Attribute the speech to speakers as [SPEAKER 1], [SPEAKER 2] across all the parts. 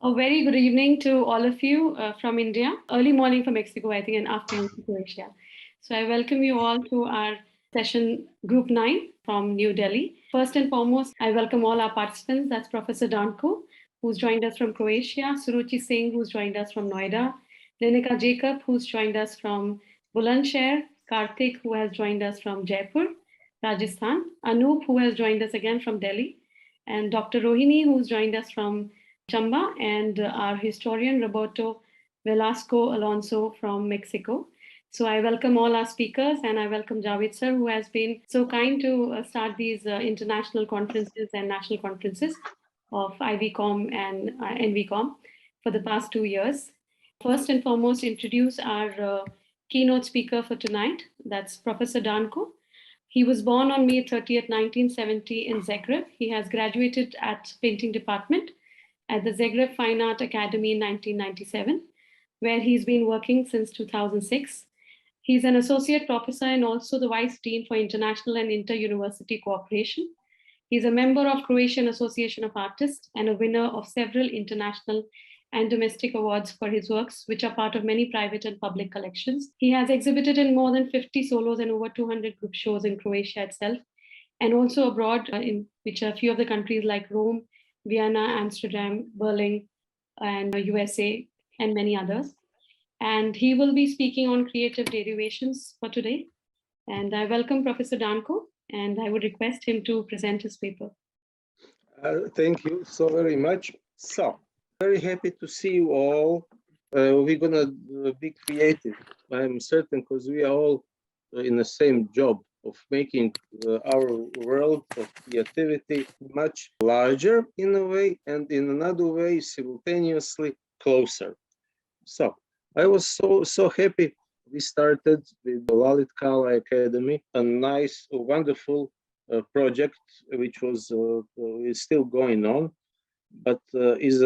[SPEAKER 1] A very good evening to all of you from India. Early morning for Mexico, I think, and afternoon for Croatia. So I welcome you all to our session Group 9 from New Delhi. First and foremost, I welcome all our participants. That's Professor Danko, who's joined us from Croatia, Suruchi Singh, who's joined us from Noida, Lenika Jacob, who's joined us from Bulandshahr, Karthik, who has joined us from Jaipur, Rajasthan, Anup, who has joined us again from Delhi, and Dr. Rohini, who's joined us from Chamba, and our historian Roberto Velasco Alonso from Mexico. So I welcome all our speakers, and I welcome Javed sir, who has been so kind to start these international conferences and national conferences of IVCOM and NVCOM for the past 2 years. First and foremost, introduce our keynote speaker for tonight. That's Professor Danko. He was born on May 30th, 1970 in Zagreb. He has graduated at painting department at the Zagreb Fine Art Academy in 1997, where he's been working since 2006. He's an associate professor and also the vice dean for international and inter-university cooperation. He's a member of Croatian Association of Artists and a winner of several international and domestic awards for his works, which are part of many private and public collections. He has exhibited in more than 50 solos and over 200 group shows in Croatia itself, and also abroad, in which are a few of the countries like Rome, Vienna, Amsterdam, Berlin, and USA, and many others. And he will be speaking on creative derivations for today. And I welcome Professor Danko, and I would request him to present his paper.
[SPEAKER 2] Thank you so very much. So, very happy to see you all. We're gonna be creative. I'm certain because we are all in the same job of making our world of creativity much larger in a way, and in another way simultaneously closer. So I was so happy we started with the Lalit Kala Academy, a nice, wonderful project which was is still going on, but is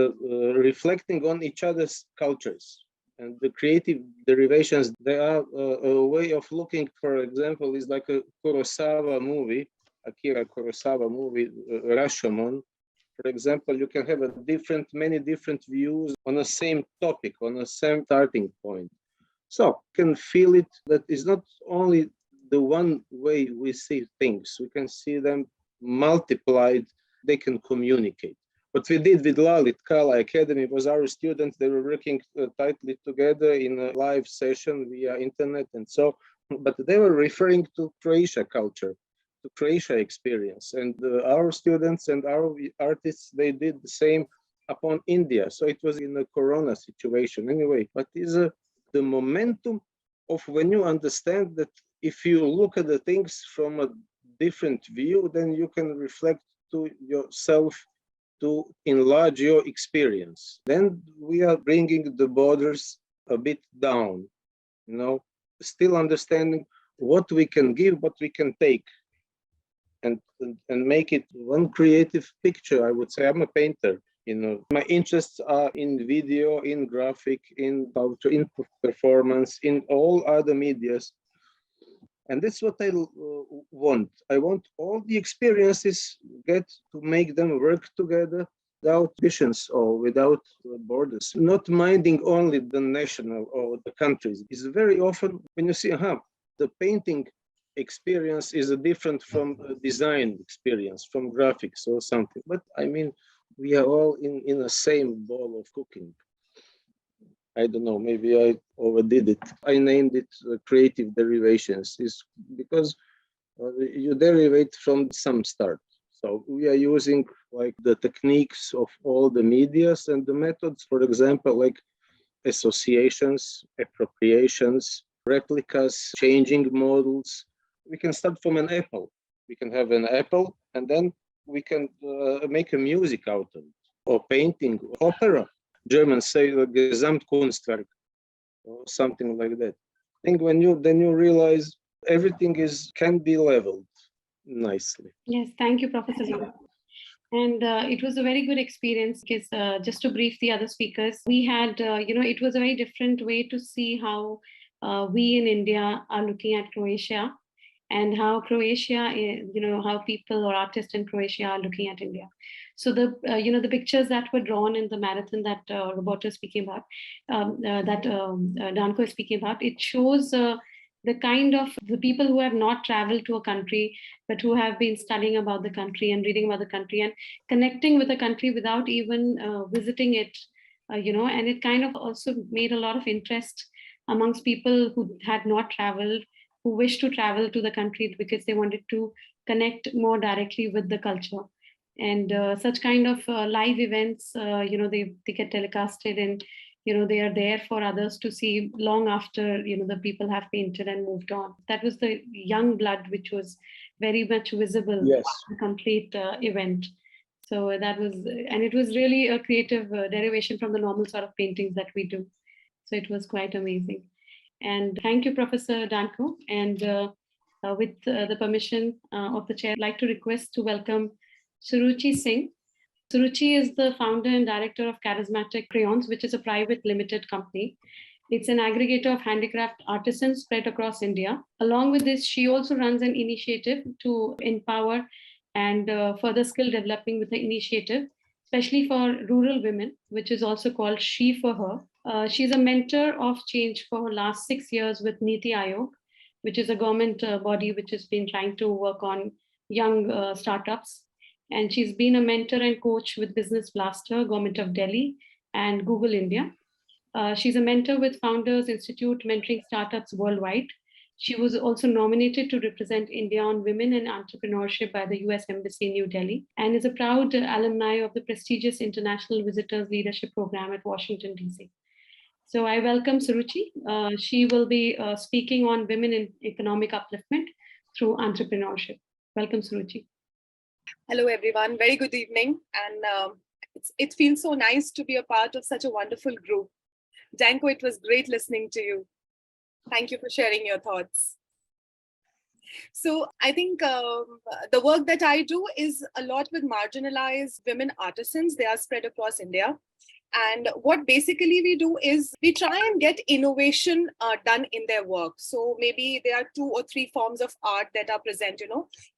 [SPEAKER 2] reflecting on each other's cultures. And the creative derivations, they are a way of looking, for example, is like a Kurosawa movie, Akira Kurosawa movie, Rashomon. For example, you can have many different views on the same topic, on the same starting point. So you can feel it that it's not only the one way we see things, we can see them multiplied, they can communicate. What we did with Lalit Kala Academy was our students, they were working tightly together in a live session via internet and so, but they were referring to Croatia culture, to Croatia experience. And our students and our artists, they did the same upon India. So it was in a Corona situation anyway, but is the momentum of when you understand that if you look at the things from a different view, then you can reflect to yourself to enlarge your experience. Then we are bringing the borders a bit down, you know, still understanding what we can give, what we can take, and make it one creative picture. I would say I'm a painter, you know. My interests are in video, in graphic, in culture, in performance, in all other medias. And that's what I want. I want all the experiences get to make them work together without visions or without borders, not minding only the national or the countries. It's very often when you see, the painting experience is different from a design experience, from graphics or something. But I mean, we are all in the same bowl of cooking. I don't know, maybe I overdid it. I named it creative derivations, is because you derivate from some start. So we are using like the techniques of all the medias and the methods, for example, like associations, appropriations, replicas, changing models. We can start from an apple. We can have an apple and then we can make a music out of it, or painting, opera. Germans say Gesamtkunstwerk or something like that. I think when you realize everything can be leveled nicely.
[SPEAKER 1] Yes, thank you, Professor Zara. And it was a very good experience because just to brief the other speakers, we had, it was a very different way to see how we in India are looking at Croatia. and how Croatia, how people or artists in Croatia are looking at India. So the pictures that were drawn in the marathon that Roberto is speaking about, Danko is speaking about, it shows the kind of the people who have not traveled to a country, but who have been studying about the country and reading about the country and connecting with the country without even visiting it, and it kind of also made a lot of interest amongst people who had not traveled, who wished to travel to the country because they wanted to connect more directly with the culture. And such kind of live events, they get telecasted, and they are there for others to see long after the people have painted and moved on. That was the young blood which was very much visible.
[SPEAKER 2] Yes.
[SPEAKER 1] The complete event. So that was, and it was really a creative derivation from the normal sort of paintings that we do. So it was quite amazing. And thank you, Professor Danko. And with the permission of the chair, I'd like to request to welcome Suruchi Singh. Suruchi is the founder and director of Charismatic Crayons, which is a private limited company. It's an aggregator of handicraft artisans spread across India. Along with this, she also runs an initiative to empower and further skill developing with the initiative, especially for rural women, which is also called She for Her. She's a mentor of change for her last 6 years with Niti Aayog, which is a government body which has been trying to work on young startups. And she's been a mentor and coach with Business Blaster, Government of Delhi, and Google India. She's a mentor with Founders Institute, mentoring startups worldwide. She was also nominated to represent India on Women and Entrepreneurship by the US Embassy in New Delhi, and is a proud alumni of the prestigious International Visitors Leadership Program at Washington, DC. So I welcome Suruchi. She will be speaking on women in economic upliftment through entrepreneurship. Welcome, Suruchi.
[SPEAKER 3] Hello, everyone. Very good evening. And it feels so nice to be a part of such a wonderful group. Danko, it was great listening to you. Thank you for sharing your thoughts. So I think the work that I do is a lot with marginalized women artisans. They are spread across India. And what basically we do is we try and get innovation done in their work. So maybe there are 2 or 3 forms of art that are present.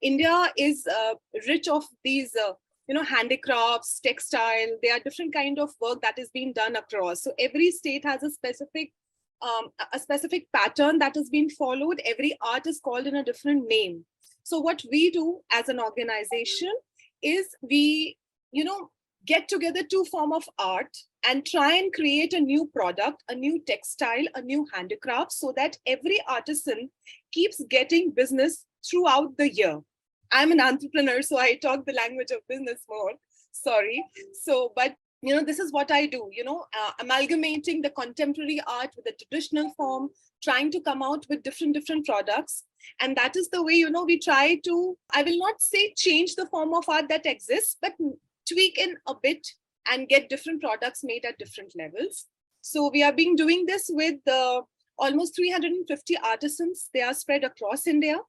[SPEAKER 3] India is rich of these, handicrafts, textile. There are different kind of work that is being done across. So every state has a specific pattern that has been followed. Every art is called in a different name. So what we do as an organization is we, get together 2 forms of art and try and create a new product, a new textile, a new handicraft, so that every artisan keeps getting business throughout the year. I'm an entrepreneur, so I talk the language of business more. Sorry. So, but this is what I do, amalgamating the contemporary art with the traditional form, trying to come out with different products. And that is the way, we try to, I will not say change the form of art that exists, but tweak in a bit and get different products made at different levels. So we have been doing this with almost 350 artisans. They are spread across India.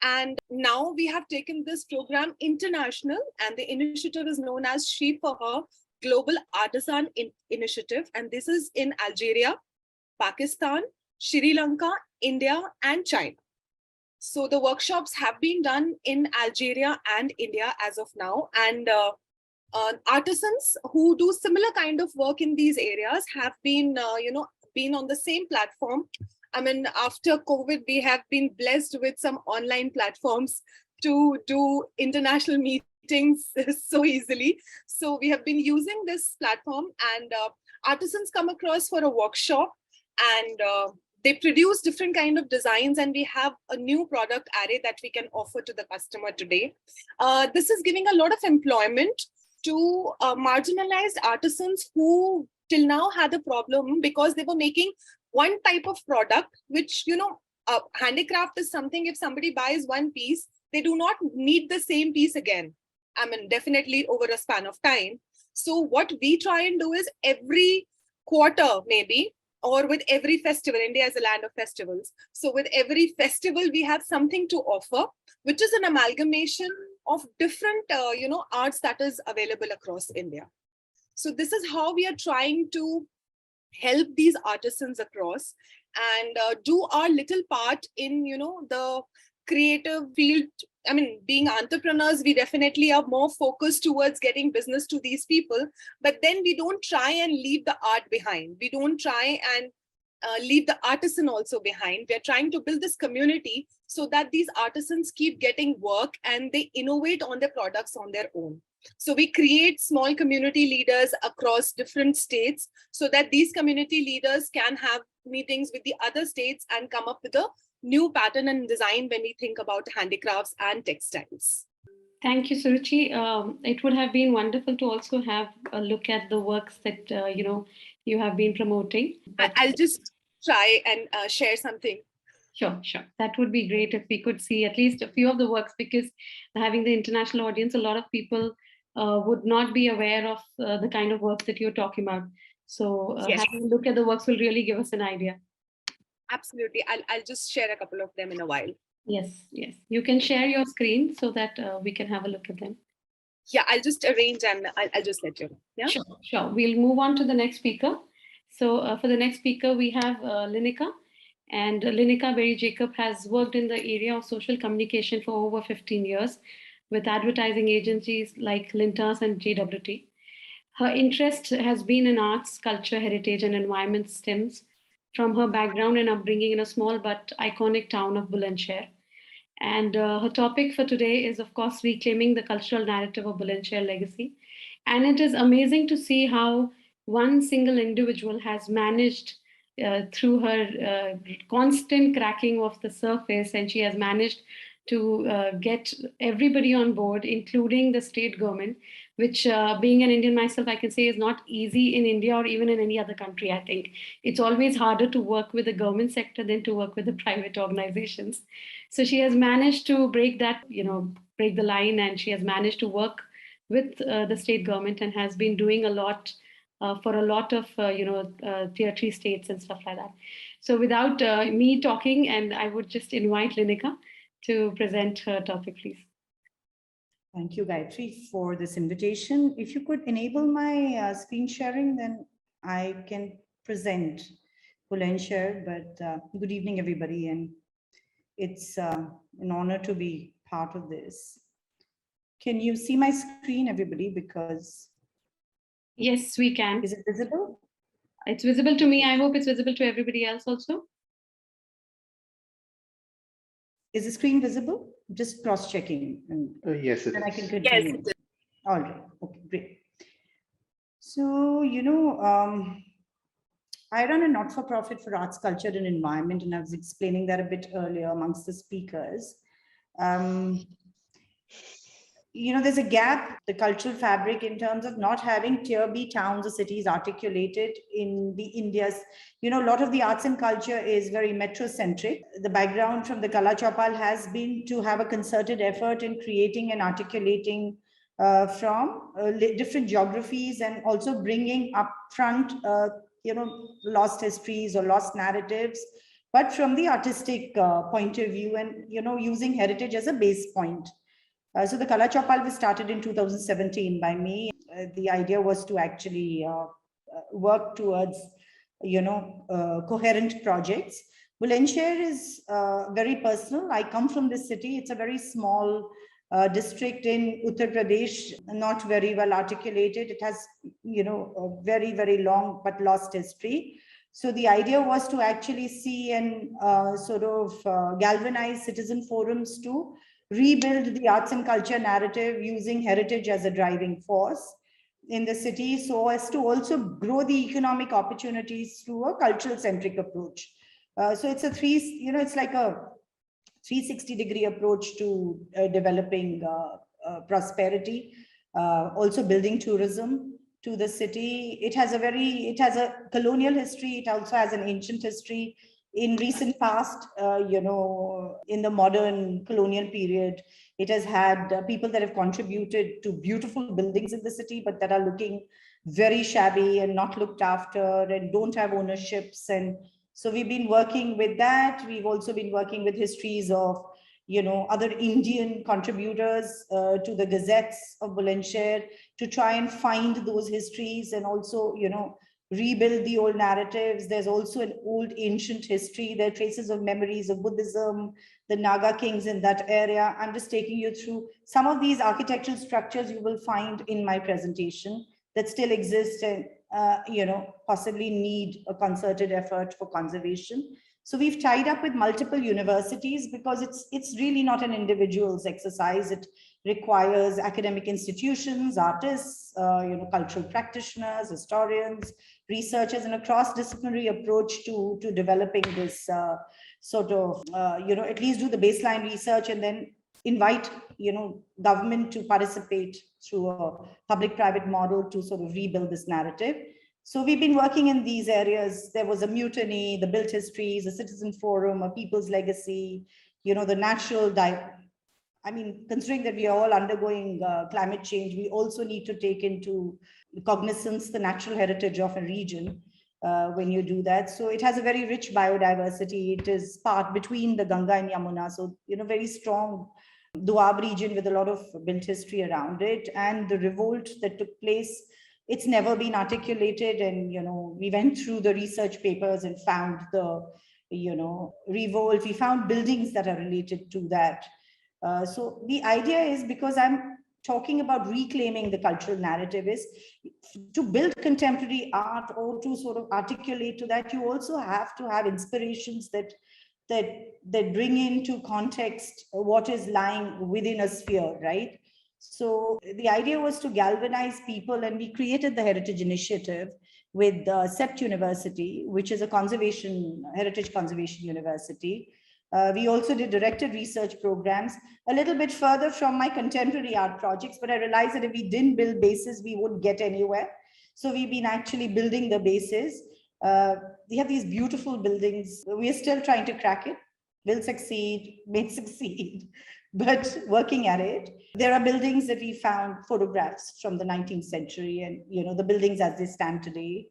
[SPEAKER 3] And now we have taken this program international, and the initiative is known as She for Her Global Artisan Initiative. And this is in Algeria, Pakistan, Sri Lanka, India, and China. So the workshops have been done in Algeria and India as of now. And artisans who do similar kind of work in these areas have been, been on the same platform. I mean, after COVID, we have been blessed with some online platforms to do international meetings so easily. So we have been using this platform, and artisans come across for a workshop, and they produce different kind of designs, and we have a new product array that we can offer to the customer today. This is giving a lot of employment to marginalized artisans who till now had a problem because they were making one type of product, which, handicraft is something, if somebody buys one piece, they do not need the same piece again. I mean, definitely over a span of time. So what we try and do is every quarter, maybe, or with every festival, India is a land of festivals. So with every festival, we have something to offer, which is an amalgamation of different, arts that is available across India. So this is how we are trying to help these artisans across and do our little part in, the creative field, I mean, being entrepreneurs, we definitely are more focused towards getting business to these people, but then we don't try and leave the art behind. We don't try and leave the artisan also behind. We're trying to build this community so that these artisans keep getting work and they innovate on their products on their own. So we create small community leaders across different states so that these community leaders can have meetings with the other states and come up with a new pattern and design when we think about handicrafts and textiles.
[SPEAKER 1] Thank you, Suruchi. It would have been wonderful to also have a look at the works that you have been promoting. But
[SPEAKER 3] I'll just try and share something.
[SPEAKER 1] Sure. That would be great if we could see at least a few of the works, because having the international audience, a lot of people would not be aware of the kind of works that you're talking about. So
[SPEAKER 3] Yes.
[SPEAKER 1] having a look at the works will really give us an idea.
[SPEAKER 3] Absolutely. I'll just share a couple of them in a while.
[SPEAKER 1] Yes. You can share your screen so that we can have a look at them.
[SPEAKER 3] Yeah, I'll just arrange and I'll just let you know. Yeah.
[SPEAKER 1] Sure. We'll move on to the next speaker. So for the next speaker, we have Linika. And Linika Berry Jacob has worked in the area of social communication for over 15 years with advertising agencies like Lintas and JWT. Her interest has been in arts, culture, heritage, and environment stems from her background and upbringing in a small but iconic town of Bulandshahr. And her topic for today is, of course, reclaiming the cultural narrative of Bulandshahr legacy. And it is amazing to see how one single individual has managed through her constant cracking of the surface, and she has managed to get everybody on board, including the state government, which being an Indian myself, I can say is not easy in India or even in any other country. I think it's always harder to work with the government sector than to work with the private organizations. So she has managed to break the line, and she has managed to work with the state government and has been doing a lot for a lot of tier 3 states and stuff like that. So without me talking, and I would just invite Linika to present her topic, please.
[SPEAKER 4] Thank you, Gayatri, for this invitation. If you could enable my screen sharing, then I can present Bulandshahr. But good evening, everybody, and it's an honor to be part of this. Can you see my screen, everybody? Because
[SPEAKER 1] yes, we can.
[SPEAKER 4] Is it visible?
[SPEAKER 1] It's visible to me. I hope it's visible to everybody else also.
[SPEAKER 4] Is the screen visible? Just cross-checking.
[SPEAKER 2] Yes, it
[SPEAKER 4] then
[SPEAKER 2] is.
[SPEAKER 4] I can continue.
[SPEAKER 3] Yes.
[SPEAKER 4] All right. Okay, great. So, I run a not-for-profit for arts, culture, and environment, and I was explaining that a bit earlier amongst the speakers. There's a gap, the cultural fabric, in terms of not having tier B towns or cities articulated in the India's, a lot of the arts and culture is very metrocentric. The background from the Kala Chaupal has been to have a concerted effort in creating and articulating from different geographies, and also bringing up front, lost histories or lost narratives, but from the artistic point of view, and, using heritage as a base point. So the Kala Chaupal was started in 2017 by me. The idea was to actually work towards, coherent projects. Bulandshahr is very personal. I come from this city. It's a very small district in Uttar Pradesh, not very well articulated. It has, a very, very long but lost history. So the idea was to actually see and galvanize citizen forums to rebuild the arts and culture narrative using heritage as a driving force in the city, so as to also grow the economic opportunities through a cultural centric approach. So it's it's like a 360-degree approach to developing prosperity, also building tourism to the city. It has a colonial history. It also has an ancient history. In recent past, in the modern colonial period, it has had people that have contributed to beautiful buildings in the city, but that are looking very shabby and not looked after and don't have ownerships. And so we've been working with that. We've also been working with histories of, other Indian contributors to the gazettes of Bulandshahr to try and find those histories, and also, rebuild the old narratives. There's also an old ancient history. There are traces of memories of Buddhism, the Naga kings in that area. I'm just taking you through some of these architectural structures you will find in my presentation that still exist and possibly need a concerted effort for conservation. So we've tied up with multiple universities because it's really not an individual's exercise. It requires academic institutions, artists, cultural practitioners, historians, researchers, and a cross-disciplinary approach to developing this at least do the baseline research and then invite government to participate through a public-private model to sort of rebuild this narrative. So we've been working in these areas. There was a mutiny, the built histories, a citizen forum, a people's legacy, the natural considering that we are all undergoing climate change, we also need to take into cognizance the natural heritage of a region when you do that. So it has a very rich biodiversity. It is part between the Ganga and Yamuna. So, very strong Doab region with a lot of built history around it. And the revolt that took place, it's never been articulated. And, we went through the research papers and found the, revolt. We found buildings that are related to that. So the idea is, because I'm talking about reclaiming the cultural narrative, is to build contemporary art or to sort of articulate to that, you also have to have inspirations that bring into context what is lying within a sphere, right? So the idea was to galvanize people, and we created the Heritage Initiative with CEPT University, which is a heritage conservation university. We also did directed research programs a little bit further from my contemporary art projects, but I realized that if we didn't build bases, we wouldn't get anywhere. So we've been actually building the bases. We have these beautiful buildings. We are still trying to crack it. Will succeed, may succeed, but working at it. There are buildings that we found photographs from the 19th century and, the buildings as they stand today.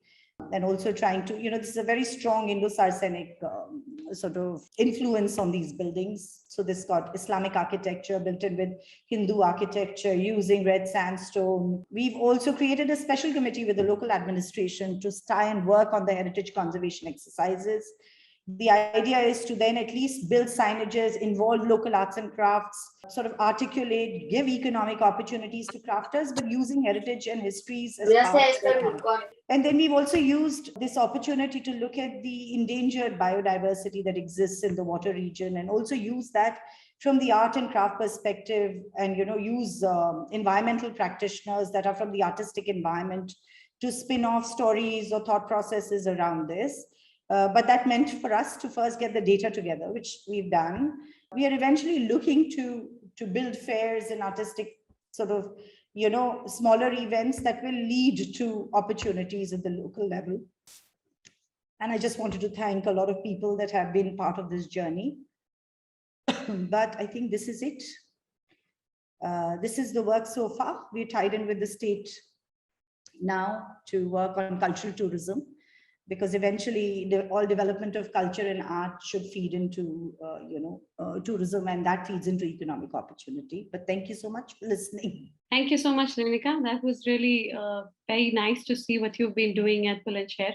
[SPEAKER 4] And also trying to, this is a very strong Indo-Saracenic sort of influence on these buildings. So this got Islamic architecture built in with Hindu architecture using red sandstone. We've also created a special committee with the local administration to try and work on the heritage conservation exercises. The idea is to then at least build signages, involve local arts and crafts, sort of articulate, give economic opportunities to crafters, but using heritage and histories as part. And then we've also used this opportunity to look at the endangered biodiversity that exists in the water region, and also use that from the art and craft perspective, and use environmental practitioners that are from the artistic environment to spin off stories or thought processes around this. But that meant for us to first get the data together, which we've done. We are eventually looking to build fairs and artistic sort of, smaller events that will lead to opportunities at the local level. And I just wanted to thank a lot of people that have been part of this journey. But I think this is it. This is the work so far. We're tied in with the state now to work on cultural tourism, because eventually all development of culture and art should feed into, tourism, and that feeds into economic opportunity. But thank you so much for listening.
[SPEAKER 1] Thank you so much, Renika. That was really very nice to see what you've been doing at Bulandshahr.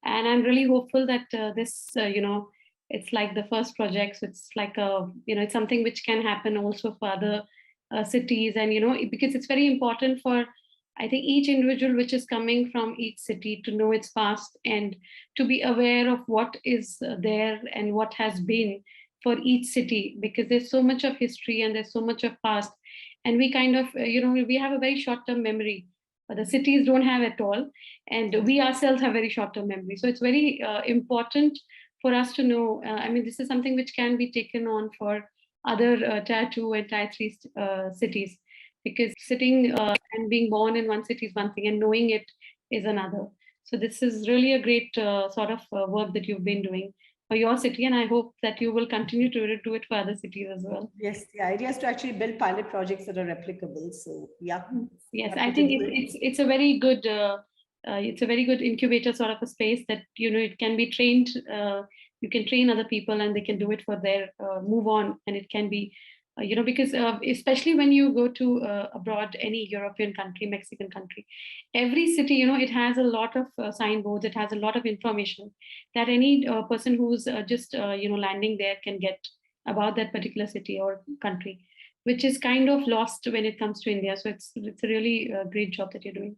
[SPEAKER 1] And I'm really hopeful that this, it's like the first project. So it's like it's something which can happen also for other cities. And, because it's very important for, I think, each individual which is coming from each city to know its past and to be aware of what is there and what has been for each city, because there's so much of history and there's so much of past. And we kind of, we have a very short-term memory, but the cities don't have at all. And we ourselves have very short-term memory. So it's very important for us to know. This is something which can be taken on for other tier 2 and tier 3 cities. Because sitting and being born in one city is one thing, and knowing it is another. So this is really a great sort of work that you've been doing for your city, and I hope that you will continue to do it for other cities as well.
[SPEAKER 4] Yes, the idea is to actually build pilot projects that are replicable. So yeah.
[SPEAKER 1] Yes, I think it's a very good incubator sort of a space that it can be trained. You can train other people, and they can do it for their move on, and it can be Because especially when you go to abroad, any European country, Mexican country, every city, it has a lot of signboards, it has a lot of information that any person who's just, landing there can get about that particular city or country, which is kind of lost when it comes to India. So it's a really great job that you're doing.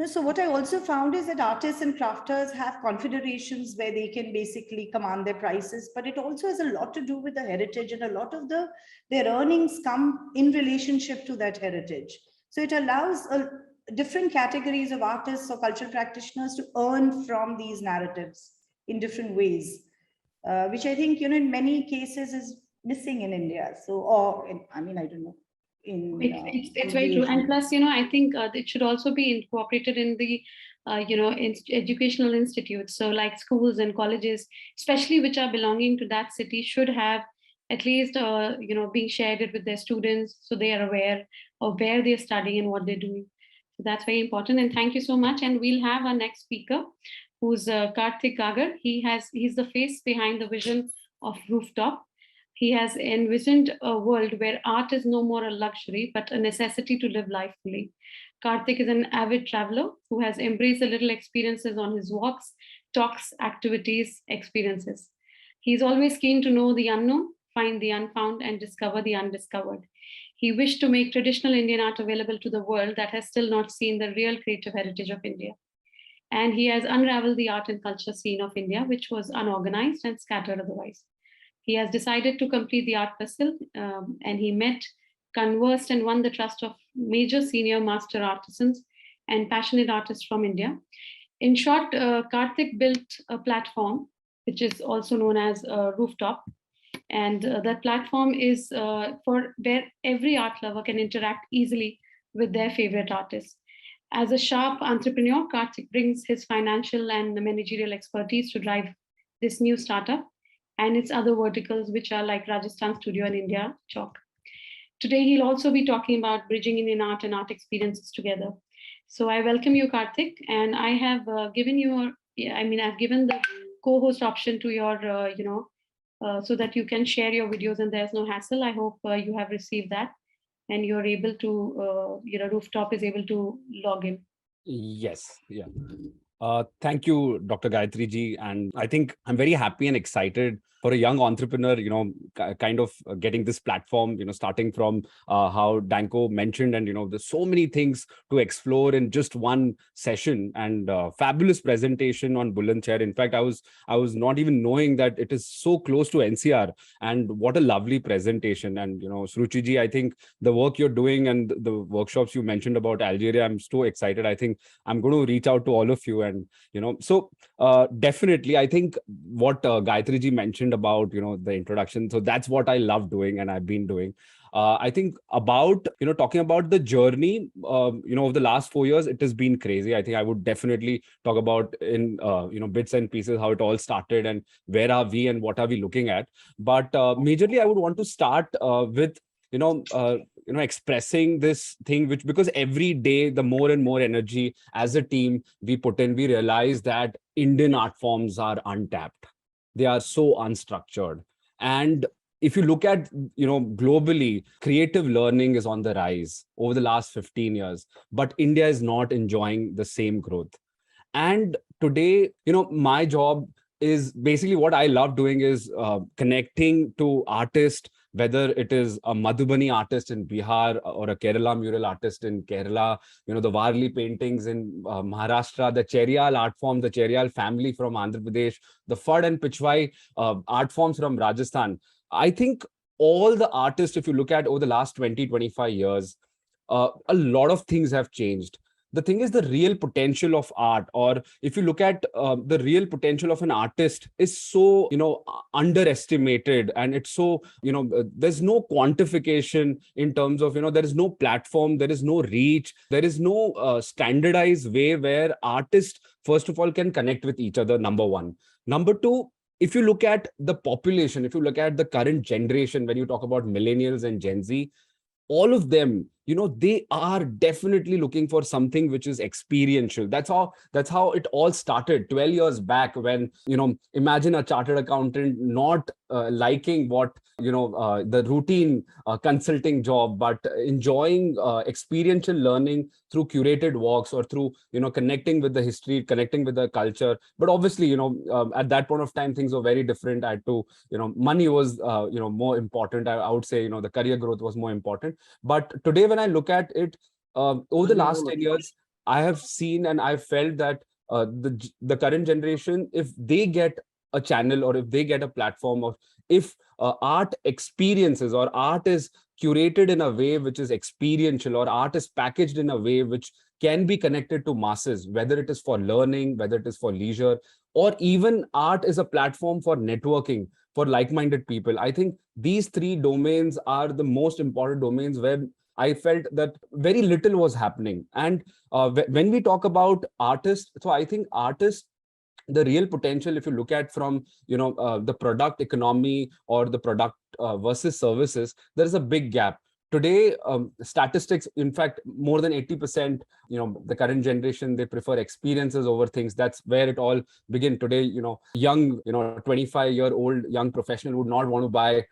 [SPEAKER 4] So what I also found is that artists and crafters have confederations where they can basically command their prices, but it also has a lot to do with the heritage, and a lot of their earnings come in relationship to that heritage. So it allows different categories of artists or cultural practitioners to earn from these narratives in different ways, which I think, in many cases is missing in India. So, I don't know.
[SPEAKER 1] It's very true, and plus, I think it should also be incorporated in the educational institutes. So like schools and colleges, especially which are belonging to that city, should have at least being shared it with their students, so they are aware of where they're studying and what they're doing. So that's very important, and thank you so much. And we'll have our next speaker, who's Karthik Gagar. He's the face behind the vision of Rooftop. He has envisioned a world where art is no more a luxury, but a necessity to live life fully. Karthik is an avid traveler who has embraced the little experiences on his walks, talks, activities, experiences. He's always keen to know the unknown, find the unfound, and discover the undiscovered. He wished to make traditional Indian art available to the world that has still not seen the real creative heritage of India. And he has unraveled the art and culture scene of India, which was unorganized and scattered otherwise. He has decided to complete the art puzzle, and he met, conversed, and won the trust of major senior master artisans and passionate artists from India. In short, Karthik built a platform, which is also known as Rooftop. And that platform is for where every art lover can interact easily with their favorite artists. As a sharp entrepreneur, Karthik brings his financial and managerial expertise to drive this new startup and its other verticals, which are like Rajasthan Studio and India Chalk. Today, he'll also be talking about bridging Indian art and art experiences together. So I welcome you, Karthik, and I have given you, I've given the co-host option to your, so that you can share your videos and there's no hassle. I hope you have received that and you're able to, Rooftop is able to log in.
[SPEAKER 5] Yes, yeah. Thank you, Dr. Gayatri ji. And I think I'm very happy and excited for a young entrepreneur, kind of getting this platform, starting from how Danko mentioned, and, there's so many things to explore in just one session, and fabulous presentation on Buland Chair. In fact, I was not even knowing that it is so close to NCR, and what a lovely presentation. And, Sruchi ji, I think the work you're doing and the workshops you mentioned about Algeria, I'm so excited. I think I'm going to reach out to all of you. And, so definitely, I think what Gayatri ji mentioned about, the introduction. So that's what I love doing and I've been doing. I think about, talking about the journey, over the last 4 years, it has been crazy. I think I would definitely talk about in, bits and pieces, how it all started and where are we and what are we looking at. But majorly, I would want to start with, expressing this thing, which, because every day, the more and more energy as a team we put in, we realize that Indian art forms are untapped. They are so unstructured. And if you look at, globally, creative learning is on the rise over the last 15 years, but India is not enjoying the same growth. And today, my job is basically, what I love doing is connecting to artists, whether it is a Madhubani artist in Bihar or a Kerala mural artist in Kerala, the Varli paintings in Maharashtra, the Cherial art form, the Cherial family from Andhra Pradesh, the Fad and Pichwai art forms from Rajasthan. I think all the artists, if you look at over the last 20, 25 years, a lot of things have changed. The thing is, the real potential of art, or if you look at the real potential of an artist, is so, underestimated. And it's so, there's no quantification in terms of, there is no platform, there is no reach, there is no standardized way where artists, first of all, can connect with each other, number one. Number two, if you look at the population, if you look at the current generation, when you talk about millennials and Gen Z, all of them, they are definitely looking for something which is experiential. That's how it all started 12 years back, when, imagine a chartered accountant not liking what, the routine consulting job, but enjoying experiential learning through curated walks or through, connecting with the history, connecting with the culture. But obviously, at that point of time, things were very different. I had to, money was, more important. I would say, the career growth was more important. But today, when I look at it, over the last 10 years, I have seen and I've felt that the current generation, if they get a channel or if they get a platform, or if art experiences or art is curated in a way which is experiential, or art is packaged in a way which can be connected to masses, whether it is for learning, whether it is for leisure, or even art is a platform for networking for like-minded people. I think these three domains are the most important domains where I felt that very little was happening. And when we talk about artists, so I think artists, the real potential, if you look at from the product economy or the product versus services, there is a big gap today. Statistics, in fact, more than 80%, the current generation, they prefer experiences over things. That's where it all began today. Young 25-year-old young professional would not want to buy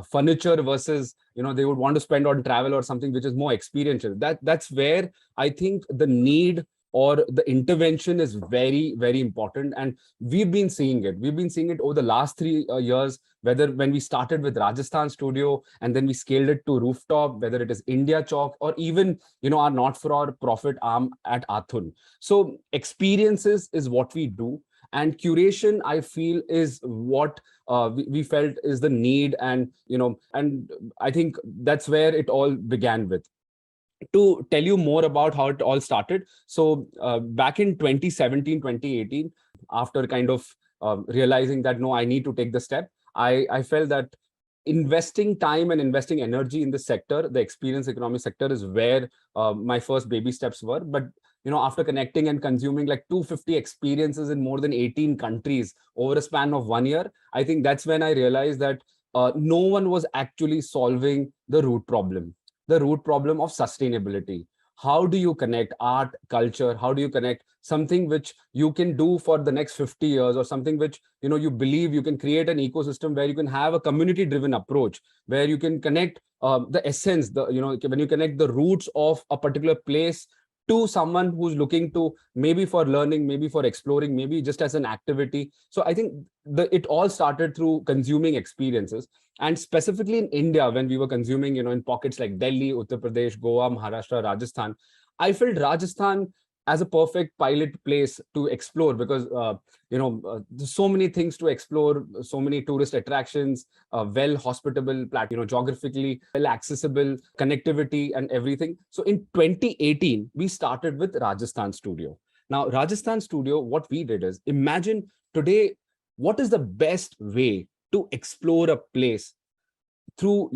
[SPEAKER 5] furniture versus they would want to spend on travel or something which is more experiential. That's where I think the need or the intervention is very, very important. And we've been seeing it over the last 3 years, whether when we started with Rajasthan studio and then we scaled it to rooftop, whether it is India Chalk or even our not-for-profit arm at Athun. So experiences is what we do, and curation, I feel, is what we felt is the need. And and I think that's where it all began with. To tell you more about how it all started, so back in 2017, 2018, after kind of realizing that no, I need to take the step, I felt that investing time and investing energy in the sector, the experience economy sector, is where my first baby steps were. But after connecting and consuming like 250 experiences in more than 18 countries over a span of 1 year, I think that's when I realized that no one was actually solving the root problem of sustainability. How do you connect art, culture? How do you connect something which you can do for the next 50 years, or something which you believe you can create an ecosystem where you can have a community-driven approach, where you can connect the essence, when you connect the roots of a particular place to someone who's looking to maybe for learning, maybe for exploring, maybe just as an activity. So I think it all started through consuming experiences. And specifically in India, when we were consuming, in pockets like Delhi, Uttar Pradesh, Goa, Maharashtra, Rajasthan, I felt Rajasthan as a perfect pilot place to explore, because there's so many things to explore, so many tourist attractions, well hospitable, geographically well accessible, connectivity and everything. So in 2018, we started with Rajasthan Studio. Now, Rajasthan Studio, what we did is, imagine today, what is the best way to explore a place through,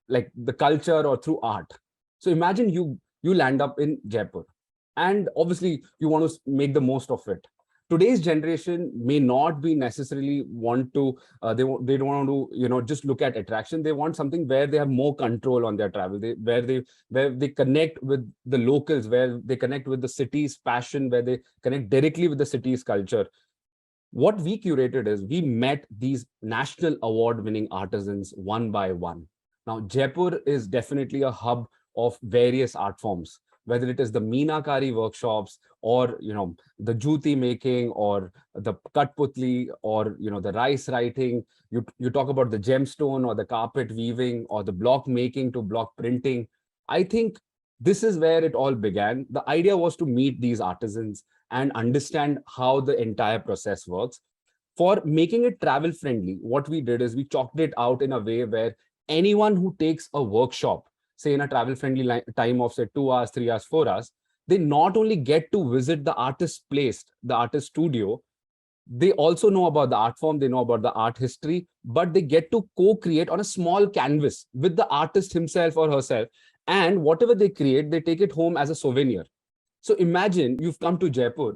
[SPEAKER 5] like the culture or through art. So imagine you land up in Jaipur, and obviously you want to make the most of it. Today's generation may not be necessarily want to, they don't want to, just look at attraction. They want something where they have more control on their travel, where they connect with the locals, where they connect with the city's passion, where they connect directly with the city's culture. What we curated is, we met these national award-winning artisans one by one. Now, Jaipur is definitely a hub of various art forms, whether it is the Meenakari workshops, or the juti making, or the Katputli, or the rice writing. You talk about the gemstone or the carpet weaving, or the block making to block printing. I think this is where it all began. The idea was to meet these artisans and understand how the entire process works. For making it travel friendly, what we did is we chalked it out in a way where anyone who takes a workshop, say in a travel friendly time of say 2 hours, 3 hours, 4 hours, they not only get to visit the artist's place, the artist studio, they also know about the art form, they know about the art history, but they get to co-create on a small canvas with the artist himself or herself. And whatever they create, they take it home as a souvenir. So imagine you've come to Jaipur.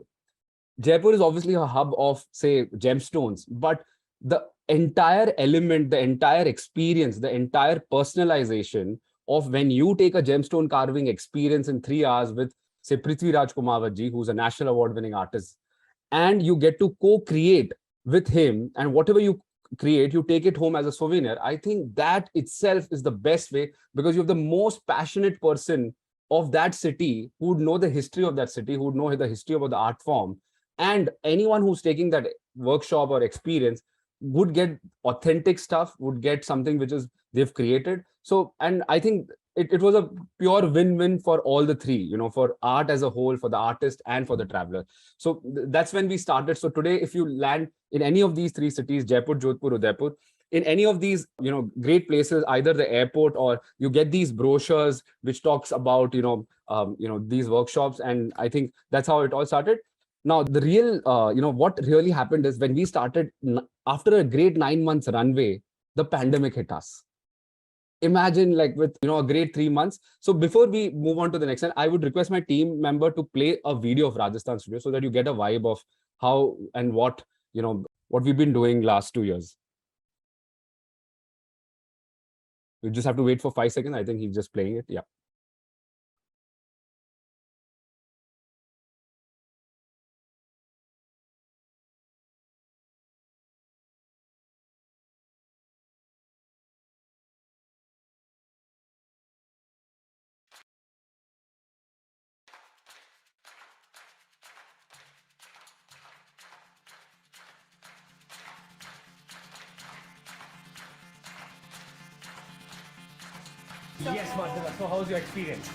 [SPEAKER 5] Jaipur is obviously a hub of, say, gemstones, but the entire element, the entire experience, the entire personalization of when you take a gemstone carving experience in 3 hours with, say, Prithviraj Kumawatji, who's a national award-winning artist, and you get to co-create with him, and whatever you create, you take it home as a souvenir. I think that itself is the best way, because you have the most passionate person of that city who would know the history of that city, who would know the history about the art form, and anyone who's taking that workshop or experience would get authentic stuff, would get something which is they've created. So, and I think it was a pure win-win for all the three, you know, for art as a whole, for the artist and for the traveler. So that's when we started. So today, if you land in any of these three cities, Jaipur, Jodhpur, Udaipur, in any of these, you know, great places, either the airport or you get these brochures which talks about, these workshops. And I think that's how it all started. Now, the real, what really happened is when we started, after a great 9 months runway, the pandemic hit us. Imagine, like, with, you know, a great 3 months. So before we move on to the next one, I would request my team member to play a video of Rajasthan Studio so that you get a vibe of how and what, you know, what we've been doing last 2 years. You just have to wait for 5 seconds. I think he's just playing it. Yeah.
[SPEAKER 6] Yes, Martha. So how's your experience?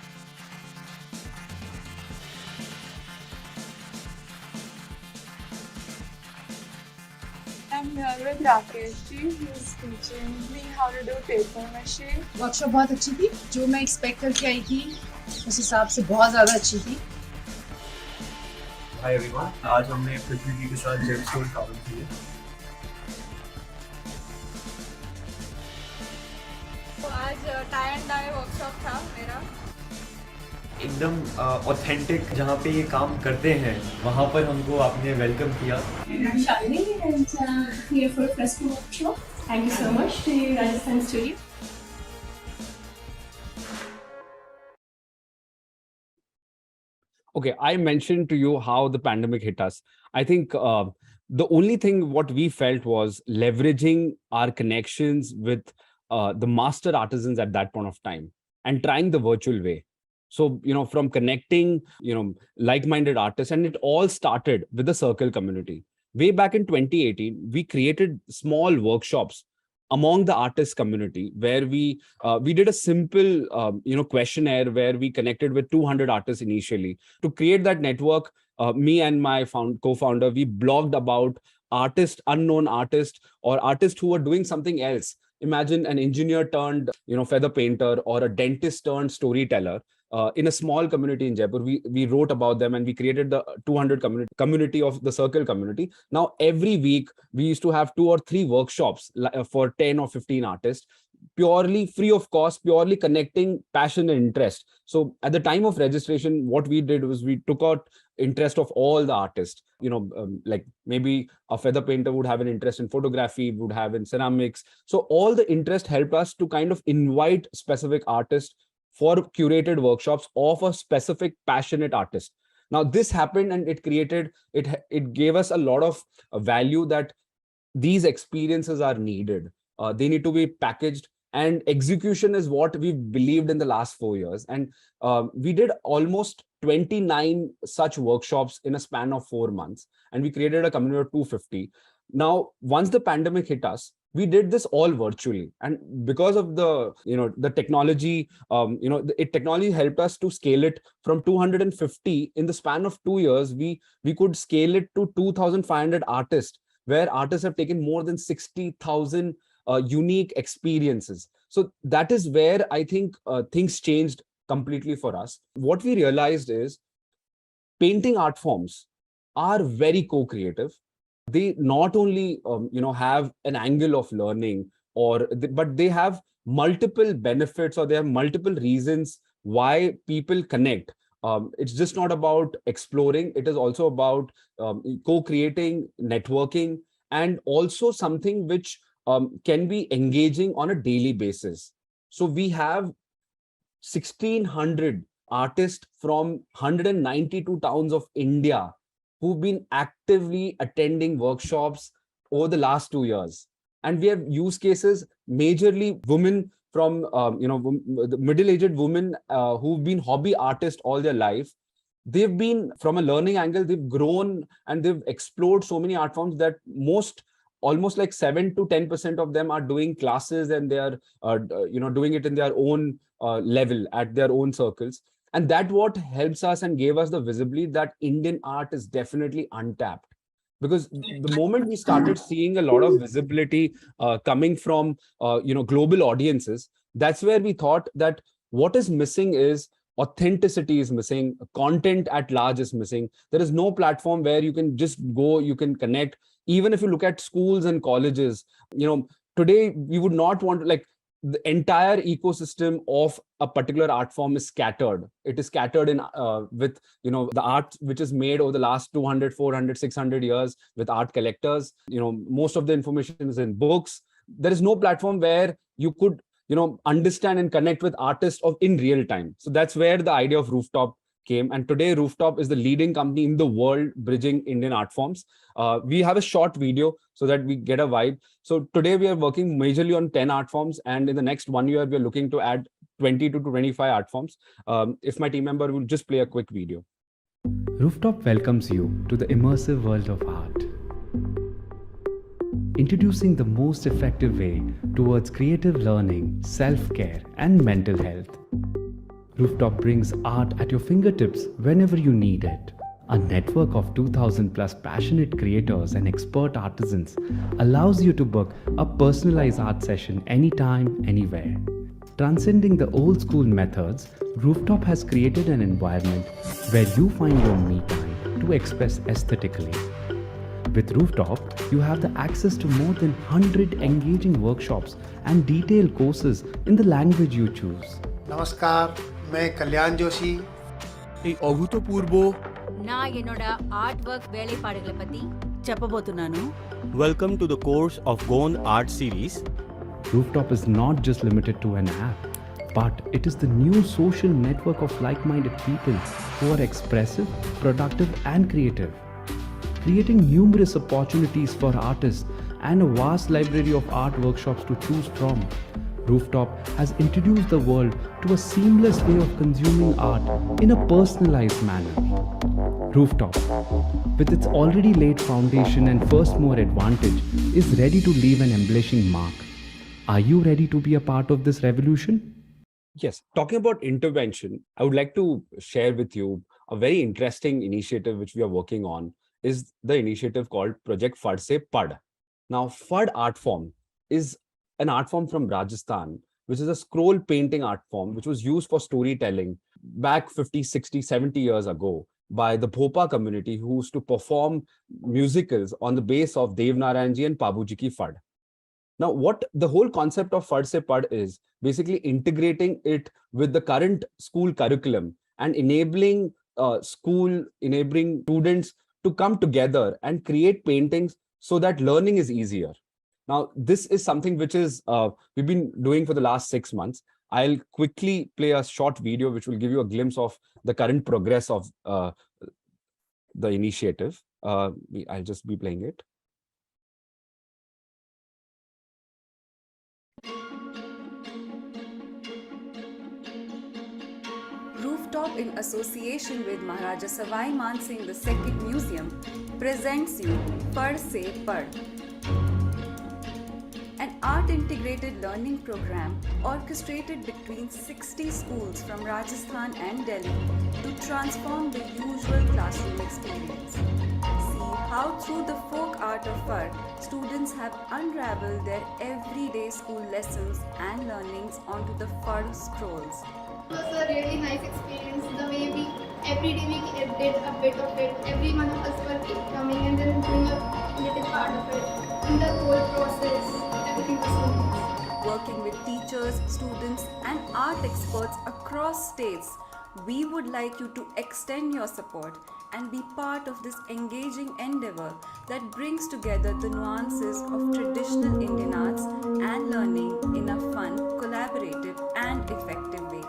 [SPEAKER 7] I'm here with Rakesh ji, who is teaching me how to do paper mache.
[SPEAKER 8] Workshop बहुत अच्छी थी, जो मैं expect करके आई थी उस हिसाब से बहुत ज़्यादा अच्छी थी।
[SPEAKER 6] Hi everyone. आज हमने पृथ्वी जी के साथ जेमस्टोन काम किया।
[SPEAKER 7] तो आज टाई एंड डाई वर्कशॉप था मेरा।
[SPEAKER 9] एकदम ऑथेंटिक जहाँ पे ये काम करते हैं वहाँ पर हमको आपने वेलकम किया।
[SPEAKER 10] Shalini and here for Fresco workshop. Thank you so much to Rajasthan Studio.
[SPEAKER 5] Okay, I mentioned to you how the pandemic hit us. I think the only thing what we felt was leveraging our connections with the master artisans at that point of time and trying the virtual way. So, you know, from connecting, you know, like-minded artists, and it all started with the circle community. Way back in 2018, we created small workshops among the artist community where we did a simple questionnaire where we connected with 200 artists initially. To create that network, me and my co-founder, we blogged about unknown artists, or artists who were doing something else. Imagine an engineer turned, you know, feather painter, or a dentist turned storyteller. In a small community in Jaipur, we wrote about them, and we created the 200 community of the circle community. Now, every week, we used to have 2 or 3 workshops for 10 or 15 artists, purely free of cost, purely connecting passion and interest. So at the time of registration, what we did was we took out interest of all the artists. You know, like maybe a feather painter would have an interest in photography, would have in ceramics. So all the interest helped us to kind of invite specific artists for curated workshops of a specific passionate artist. Now this happened, and it gave us a lot of value that these experiences are needed. They need to be packaged, and execution is what we've believed in the last 4 years. And we did almost 29 such workshops in a span of 4 months, and we created a community of 250. Now, once the pandemic hit us, we did this all virtually, and because of the technology, technology helped us to scale it from 250 in the span of 2 years. We could scale it to 2,500 artists, where artists have taken more than 60,000 unique experiences. So that is where I think things changed completely for us. What we realized is painting art forms are very co-creative. They not only have an angle of learning, but they have multiple benefits, or they have multiple reasons why people connect. It's just not about exploring. It is also about co-creating, networking, and also something which can be engaging on a daily basis. So we have 1,600 artists from 192 towns of India who've been actively attending workshops over the last 2 years. And we have use cases, majorly women from, the middle-aged women who've been hobby artists all their life. They've been, from a learning angle, they've grown and they've explored so many art forms that almost like 7 to 10% of them are doing classes, and they are, doing it in their own level at their own circles. And that what helps us and gave us the visibility that Indian art is definitely untapped. Because the moment we started seeing a lot of visibility coming from, global audiences, that's where we thought that what is missing is authenticity is missing, content at large is missing. There is no platform where you can just go, you can connect. Even if you look at schools and colleges, today we would not want to, like, the entire ecosystem of a particular art form is scattered. It is scattered in with, the art which is made over the last 200, 400, 600 years with art collectors. Most of the information is in books. There is no platform where you could, understand and connect with artists in real time. So that's where the idea of Rooftop came. And today Rooftop is the leading company in the world bridging Indian art forms. We have a short video so that we get a vibe. So today we are working majorly on 10 art forms, and in the next 1 year we are looking to add 20 to 25 art forms. If my team member will just play a quick video.
[SPEAKER 11] Rooftop welcomes you to the immersive world of art. Introducing the most effective way towards creative learning, self-care, and mental health. Rooftop brings art at your fingertips whenever you need it. A network of 2,000 plus passionate creators and expert artisans allows you to book a personalized art session anytime, anywhere. Transcending the old school methods, Rooftop has created an environment where you find your me time to express aesthetically. With Rooftop, you have the access to more than 100 engaging workshops and detailed courses in the language you choose.
[SPEAKER 12] Namaskar, मैं कल्याण जोशी
[SPEAKER 13] अभूतपूर्व
[SPEAKER 14] నా என்னோட art work వేళపాడుల పத்தி చెప్పబోతున్నాను.
[SPEAKER 13] Welcome to the course of Gone Art Series.
[SPEAKER 11] Rooftop is not just limited to an app, but it is the new social network of like-minded people who are expressive, productive, and creative, creating numerous opportunities for artists and a vast library of art workshops to choose from. Rooftop has introduced the world to a seamless way of consuming art in a personalized manner. Rooftop, with its already laid foundation and first mover advantage, is ready to leave an embellishing mark. Are you ready to be a part of this revolution?
[SPEAKER 5] Yes, talking about intervention, I would like to share with you a very interesting initiative which we are working on. Is the initiative called Project Fad Se Pad. Now, Fad art form is an art form from Rajasthan, which is a scroll painting art form, which was used for storytelling back 50, 60, 70 years ago by the Bhopa community, who used to perform musicals on the base of Dev Narayanji and Pabuji Ki Fad. Now, what the whole concept of Fad Se Pad is basically integrating it with the current school curriculum and enabling students to come together and create paintings so that learning is easier. Now, this is something which is we've been doing for the last 6 months. I'll quickly play a short video which will give you a glimpse of the current progress of the initiative. I'll just be playing it.
[SPEAKER 15] Rooftop, in association with Maharaja Savai Man Singh II Museum, presents you Pad Se Pad, an art-integrated learning program orchestrated between 60 schools from Rajasthan and Delhi to transform the usual classroom experience. See how through the folk art of Pad, students have unraveled their everyday school lessons and learnings onto the Pad scrolls.
[SPEAKER 16] It was a really nice experience. The way every day we did a bit of it. Every one of us were coming and then doing a little part of it. In the whole process, everything was so nice.
[SPEAKER 15] Working with teachers, students, and art experts across states, we would like you to extend your support and be part of this engaging endeavor that brings together the nuances of traditional Indian arts and learning in a fun, collaborative, and effective way.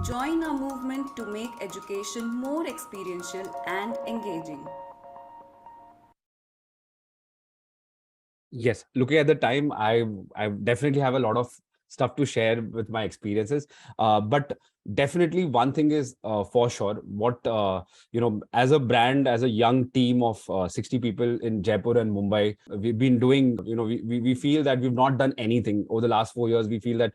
[SPEAKER 15] Join our movement to make education more experiential and engaging.
[SPEAKER 5] Yes, looking at the time, I definitely have a lot of stuff to share with my experiences. But definitely one thing is for sure, what as a brand, as a young team of 60 people in Jaipur and Mumbai, we've been doing. We feel that we've not done anything over the last 4 years. We feel that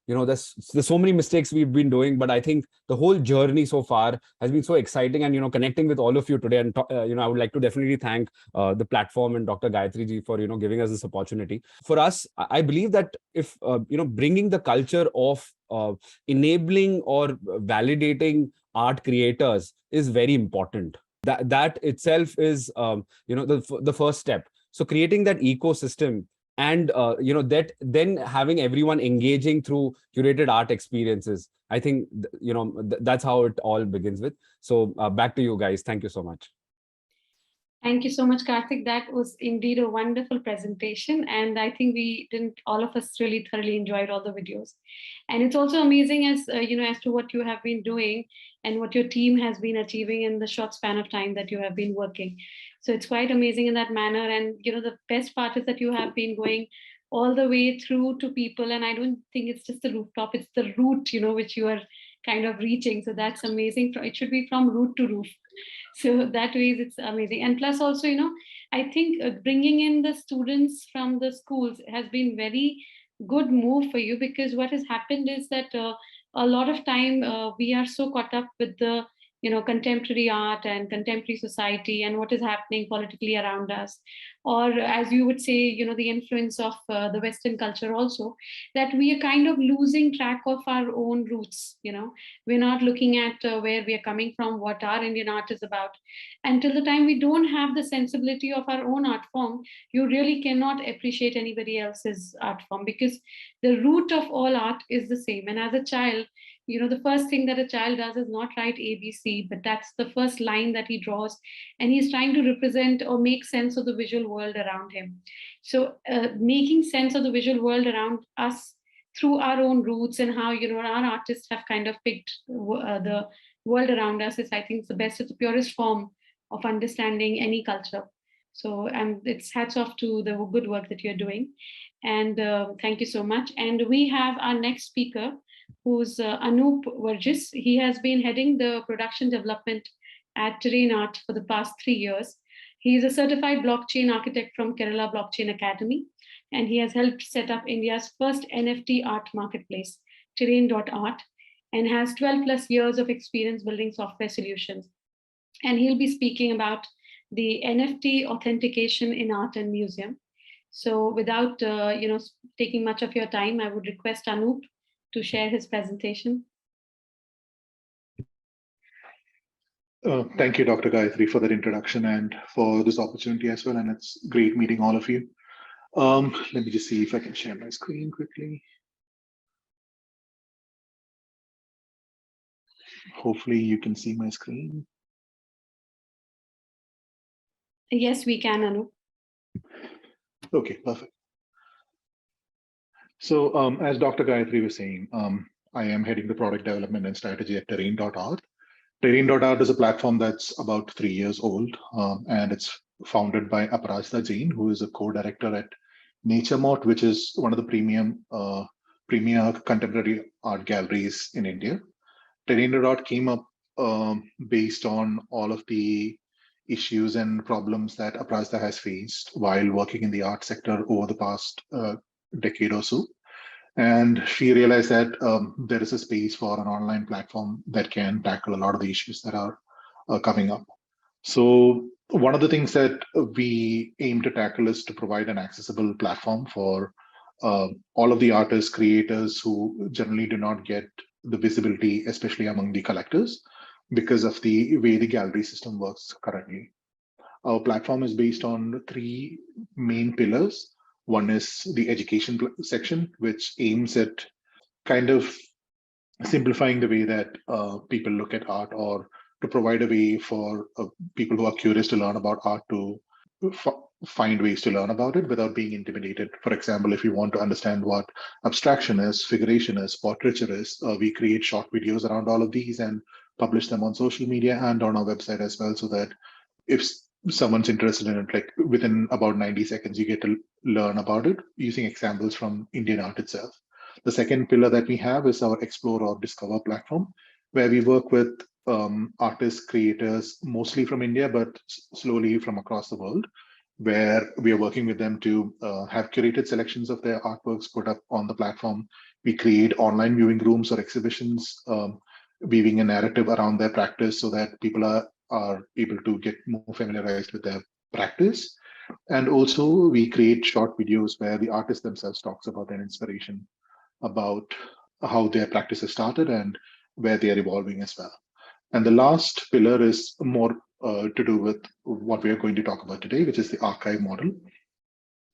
[SPEAKER 5] there's so many mistakes we've been doing, but I think the whole journey so far has been so exciting. And connecting with all of you today, and I would like to definitely thank the platform and Dr. Gayatri ji for giving us this opportunity. For us, I believe that if bringing the culture of enabling or validating art creators is very important. That itself is the first step. So creating that ecosystem, and that then having everyone engaging through curated art experiences, I think that's how it all begins with. So back to you guys. Thank you so much.
[SPEAKER 1] Thank you so much, Karthik. That was indeed a wonderful presentation. And I think all of us really thoroughly enjoyed all the videos. And it's also amazing as to what you have been doing and what your team has been achieving in the short span of time that you have been working. So it's quite amazing in that manner. And, the best part is that you have been going all the way through to people. And I don't think it's just the rooftop, it's the root, which you are kind of reaching. So that's amazing. It should be from root to roof. So that way it's amazing. And plus also, I think bringing in the students from the schools has been very good move for you, because what has happened is that a lot of time we are so caught up with the contemporary art and contemporary society and what is happening politically around us, or as you would say, the influence of the Western culture also, that we are kind of losing track of our own roots. We're not looking at where we are coming from, what our Indian art is about. Until the time we don't have the sensibility of our own art form, you really cannot appreciate anybody else's art form, because the root of all art is the same. And as a child, the first thing that a child does is not write ABC, but that's the first line that he draws, and he's trying to represent or make sense of the visual world around him. So making sense of the visual world around us through our own roots, and how our artists have kind of picked the world around us, is, I think, the best, it's the purest form of understanding any culture. So it's hats off to the good work that you're doing, and thank you so much. And we have our next speaker, who's Anup Varghese. He has been heading the production development at Terrain Art for the past 3 years. He is a certified blockchain architect from Kerala Blockchain Academy, and he has helped set up India's first NFT art marketplace, Terrain.art, and has 12 plus years of experience building software solutions. And he'll be speaking about the NFT authentication in art and museum. So without taking much of your time, I would request Anup to share his presentation.
[SPEAKER 17] Thank you, Dr. Gayatri, for that introduction and for this opportunity as well. And it's great meeting all of you. Let me just see if I can share my screen quickly. Hopefully you can see my screen.
[SPEAKER 1] Yes, we can, Anup.
[SPEAKER 17] Okay, perfect. So as Dr. Gayatri was saying, I am heading the product development and strategy at Terrain.art. Terrain.art is a platform that's about 3 years old, and it's founded by Aparajita Jain, who is a co-director at NatureMort, which is one of the premier contemporary art galleries in India. Terrain.art came up based on all of the issues and problems that Aparajita has faced while working in the art sector over the past decade or so. And she realized that there is a space for an online platform that can tackle a lot of the issues that are coming up. So one of the things that we aim to tackle is to provide an accessible platform for all of the artists, creators who generally do not get the visibility, especially among the collectors, because of the way the gallery system works currently. Our platform is based on 3 main pillars. One is the education section, which aims at kind of simplifying the way that people look at art, or to provide a way for people who are curious to learn about art to find ways to learn about it without being intimidated. For example, if you want to understand what abstraction is, figuration is, portraiture is, we create short videos around all of these and publish them on social media and on our website as well, so that if someone's interested in it, like within about 90 seconds, you get to learn about it using examples from Indian art itself. The second pillar that we have is our Explore or Discover platform, where we work with artists, creators, mostly from India, but slowly from across the world, where we are working with them to have curated selections of their artworks put up on the platform. We create online viewing rooms or exhibitions, weaving a narrative around their practice so that people are able to get more familiarized with their practice. And also we create short videos where the artists themselves talks about their inspiration, about how their practices started and where they are evolving as well. And the last pillar is more to do with what we are going to talk about today, which is the archive model,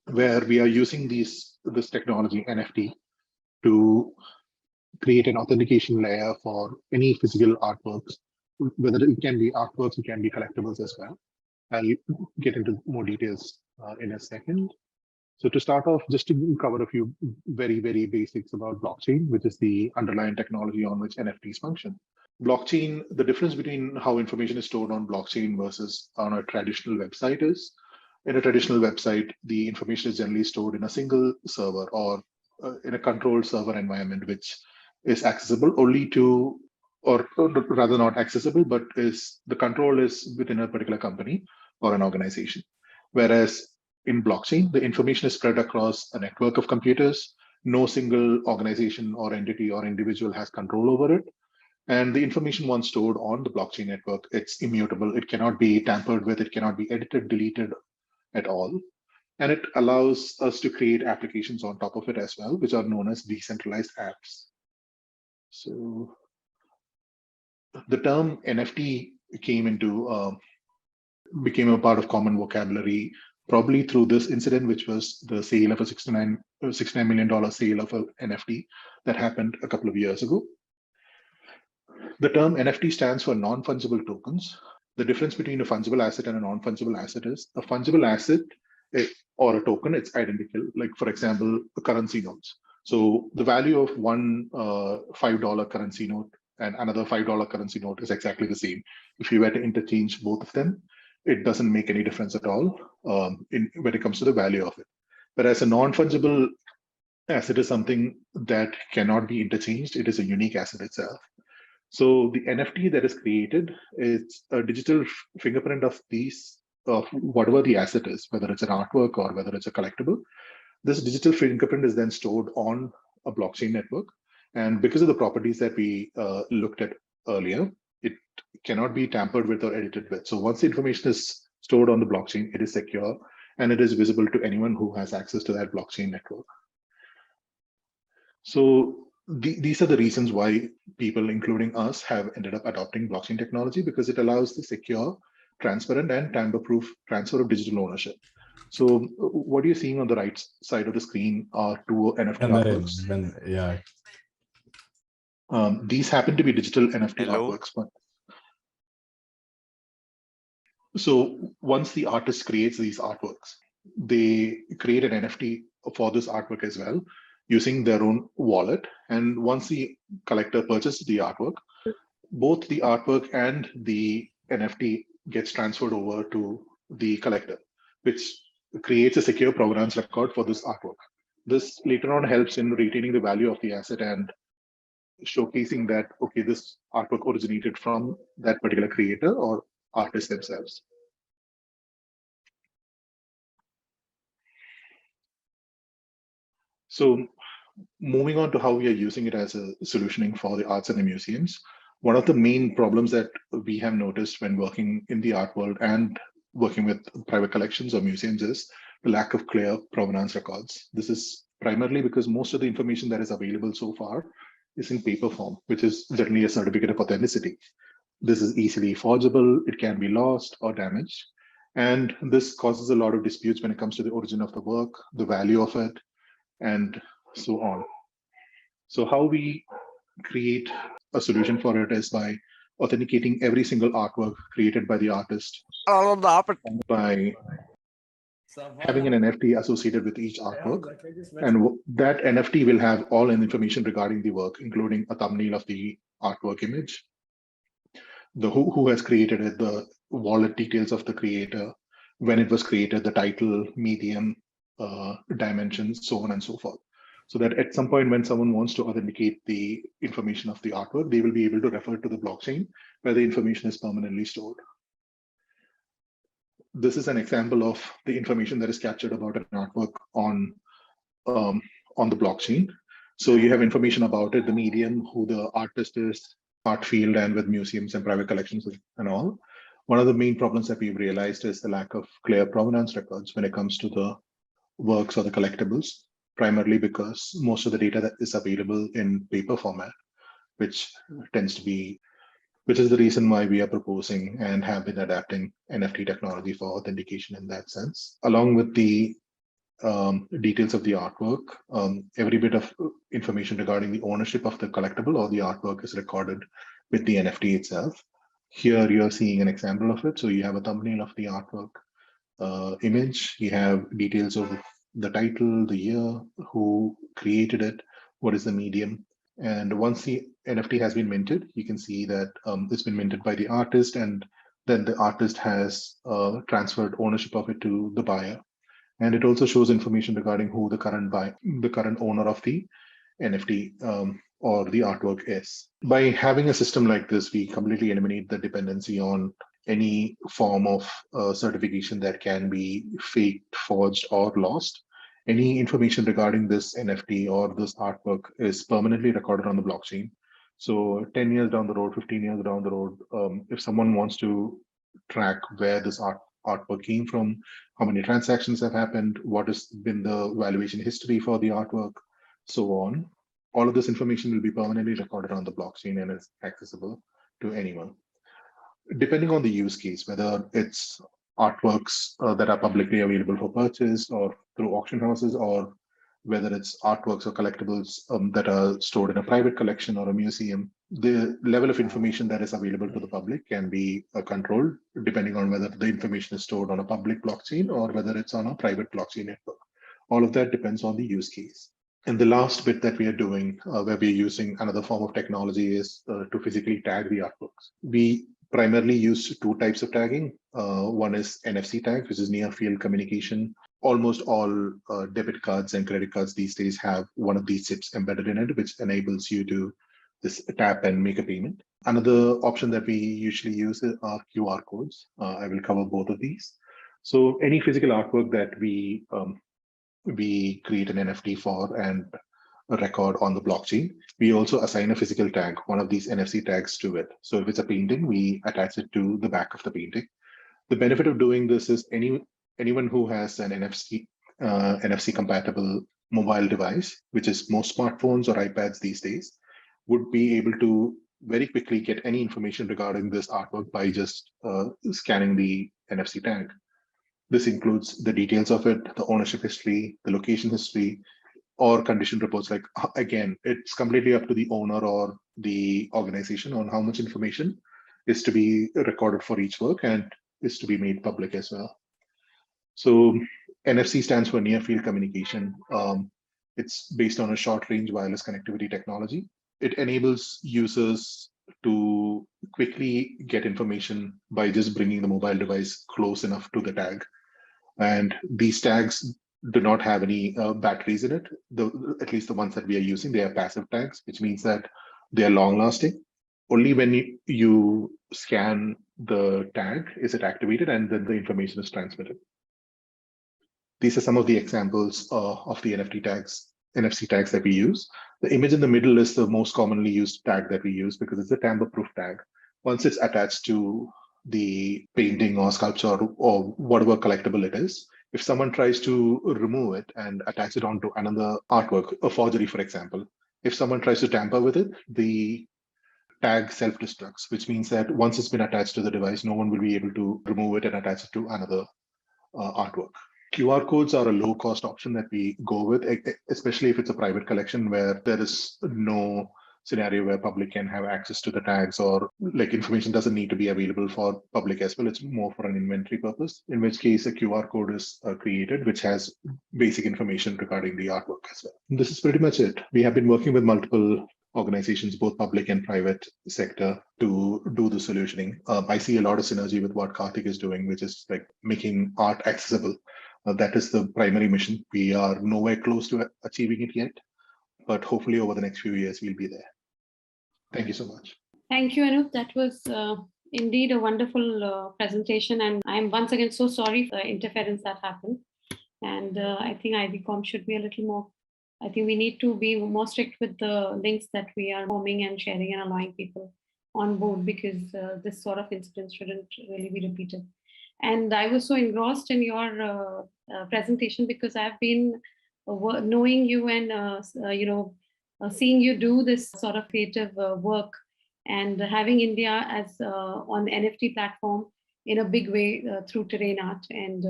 [SPEAKER 17] where we are using this technology NFT to create an authentication layer for any physical artworks, whether it can be artworks, it can be collectibles as well. I'll get into more details in a second. So to start off, just to cover a few very, very basics about blockchain, which is the underlying technology on which NFTs function. Blockchain, the difference between how information is stored on blockchain versus on a traditional website is, in a traditional website, the information is generally stored in a single server or in a controlled server environment, which is accessible only to, or rather not accessible, but the control is within a particular company or an organization. Whereas in blockchain, the information is spread across a network of computers. No single organization or entity or individual has control over it. And the information once stored on the blockchain network, it's immutable. It cannot be tampered with. It cannot be edited, deleted at all. And it allows us to create applications on top of it as well, which are known as decentralized apps. So the term NFT became a part of common vocabulary, probably through this incident, which was the sale of a $69 million sale of an NFT that happened a couple of years ago. The term NFT stands for non-fungible tokens. The difference between a fungible asset and a non-fungible asset is a fungible asset or a token, it's identical. Like, for example, the currency notes. So the value of one $5 currency note and another $5 currency note is exactly the same. If you were to interchange both of them, it doesn't make any difference at all when it comes to the value of it. Whereas a non-fungible asset is something that cannot be interchanged. It is a unique asset itself. So the NFT that is created is a digital fingerprint of whatever the asset is, whether it's an artwork or whether it's a collectible. This digital fingerprint is then stored on a blockchain network. And because of the properties that we looked at earlier, it cannot be tampered with or edited with. So once the information is stored on the blockchain, it is secure and it is visible to anyone who has access to that blockchain network. So these are the reasons why people, including us, have ended up adopting blockchain technology, because it allows the secure, transparent, and tamper-proof transfer of digital ownership. So what you're seeing on the right side of the screen are two NFT artworks. These happen to be digital NFT artworks. So once the artist creates these artworks, they create an NFT for this artwork as well, using their own wallet. And once the collector purchases the artwork, both the artwork and the NFT gets transferred over to the collector, which creates a secure provenance record for this artwork. This later on helps in retaining the value of the asset and showcasing that, okay, this artwork originated from that particular creator or artist themselves. So moving on to how we are using it as a solutioning for the arts and the museums, one of the main problems that we have noticed when working in the art world and working with private collections or museums is the lack of clear provenance records. This is primarily because most of the information that is available so far is in paper form, which is generally a certificate of authenticity. This is easily forgeable, it can be lost or damaged. And this causes a lot of disputes when it comes to the origin of the work, the value of it, and so on. So how we create a solution for it is by authenticating every single artwork created by the artist, and by having an NFT associated with each artwork. And that NFT will have all the information regarding the work, including a thumbnail of the artwork image, the who has created it, the wallet details of the creator, when it was created, the title, medium, dimensions, so on and so forth. So that at some point when someone wants to authenticate the information of the artwork, they will be able to refer to the blockchain where the information is permanently stored. This is an example of the information that is captured about an artwork on the blockchain. So you have information about it, the medium, who the artist is, art field, and with museums and private collections and all. One of the main problems that we've realized is the lack of clear provenance records when it comes to the works or the collectibles, primarily because most of the data that is available in paper format, which is the reason why we are proposing and have been adapting NFT technology for authentication in that sense. Along with the details of the artwork, every bit of information regarding the ownership of the collectible or the artwork is recorded with the NFT itself. Here you're seeing an example of it. So you have a thumbnail of the artwork image, you have details of the title, the year, who created it, what is the medium. And once the NFT has been minted, you can see that it's been minted by the artist, and then the artist has transferred ownership of it to the buyer. And it also shows information regarding who the current owner of the NFT or the artwork is. By having a system like this, we completely eliminate the dependency on any form of certification that can be faked, forged, or lost. Any information regarding this NFT or this artwork is permanently recorded on the blockchain. So 10 years down the road, 15 years down the road, if someone wants to track where this artwork came from, how many transactions have happened, what has been the valuation history for the artwork, so on, all of this information will be permanently recorded on the blockchain and is accessible to anyone. Depending on the use case, whether it's artworks that are publicly available for purchase or through auction houses, or whether it's artworks or collectibles that are stored in a private collection or a museum, the level of information that is available to the public can be controlled depending on whether the information is stored on a public blockchain or whether it's on a private blockchain network. All of that depends on the use case. And the last bit that we are doing, where we're using another form of technology, is to physically tag the artworks. We primarily use two types of tagging. One is NFC tag, which is near field communication. Almost all debit cards and credit cards these days have one of these chips embedded in it, which enables you to just tap and make a payment. Another option that we usually use are QR codes. I will cover both of these. So any physical artwork that we create an NFT for and a record on the blockchain, we also assign a physical tag, one of these NFC tags, to it. So if it's a painting, we attach it to the back of the painting. The benefit of doing this is anyone who has an NFC compatible mobile device, which is most smartphones or iPads these days, would be able to very quickly get any information regarding this artwork by just scanning the NFC tag. This includes the details of it, the ownership history, the location history, or condition reports. Like, again, it's completely up to the owner or the organization on how much information is to be recorded for each work and is to be made public as well. So NFC stands for near field communication. It's based on a short range wireless connectivity technology. It enables users to quickly get information by just bringing the mobile device close enough to the tag. And these tags do not have any batteries in it. At least the ones that we are using, they are passive tags, which means that they are long lasting. Only when you scan the tag is it activated, and then the information is transmitted. These are some of the examples of the NFC tags that we use. The image in the middle is the most commonly used tag that we use because it's a tamper-proof tag. Once it's attached to the painting or sculpture or whatever collectible it is, if someone tries to remove it and attach it onto another artwork, a forgery, for example, if someone tries to tamper with it, the tag self-destructs, which means that once it's been attached to the device, no one will be able to remove it and attach it to another artwork. QR codes are a low-cost option that we go with, especially if it's a private collection where there is no scenario where public can have access to the tags, or like information doesn't need to be available for public as well. It's more for an inventory purpose, in which case a QR code is created, which has basic information regarding the artwork as well. This is pretty much it. We have been working with multiple organizations, both public and private sector, to do the solutioning. I see a lot of synergy with what Karthik is doing, which is like making art accessible. That is the primary mission. We are nowhere close to achieving it yet, but hopefully over the next few years, we'll be there. Thank you so much.
[SPEAKER 1] Thank you, Anup. That was indeed a wonderful presentation. And I'm once again so sorry for the interference that happened. And I think IVCOM should be a little more, I think we need to be more strict with the links that we are forming and sharing and allowing people on board, because this sort of incidents shouldn't really be repeated. And I was so engrossed in your presentation because I've been knowing you and seeing you do this sort of creative work, and having India as on the NFT platform in a big way through Terrain Art. And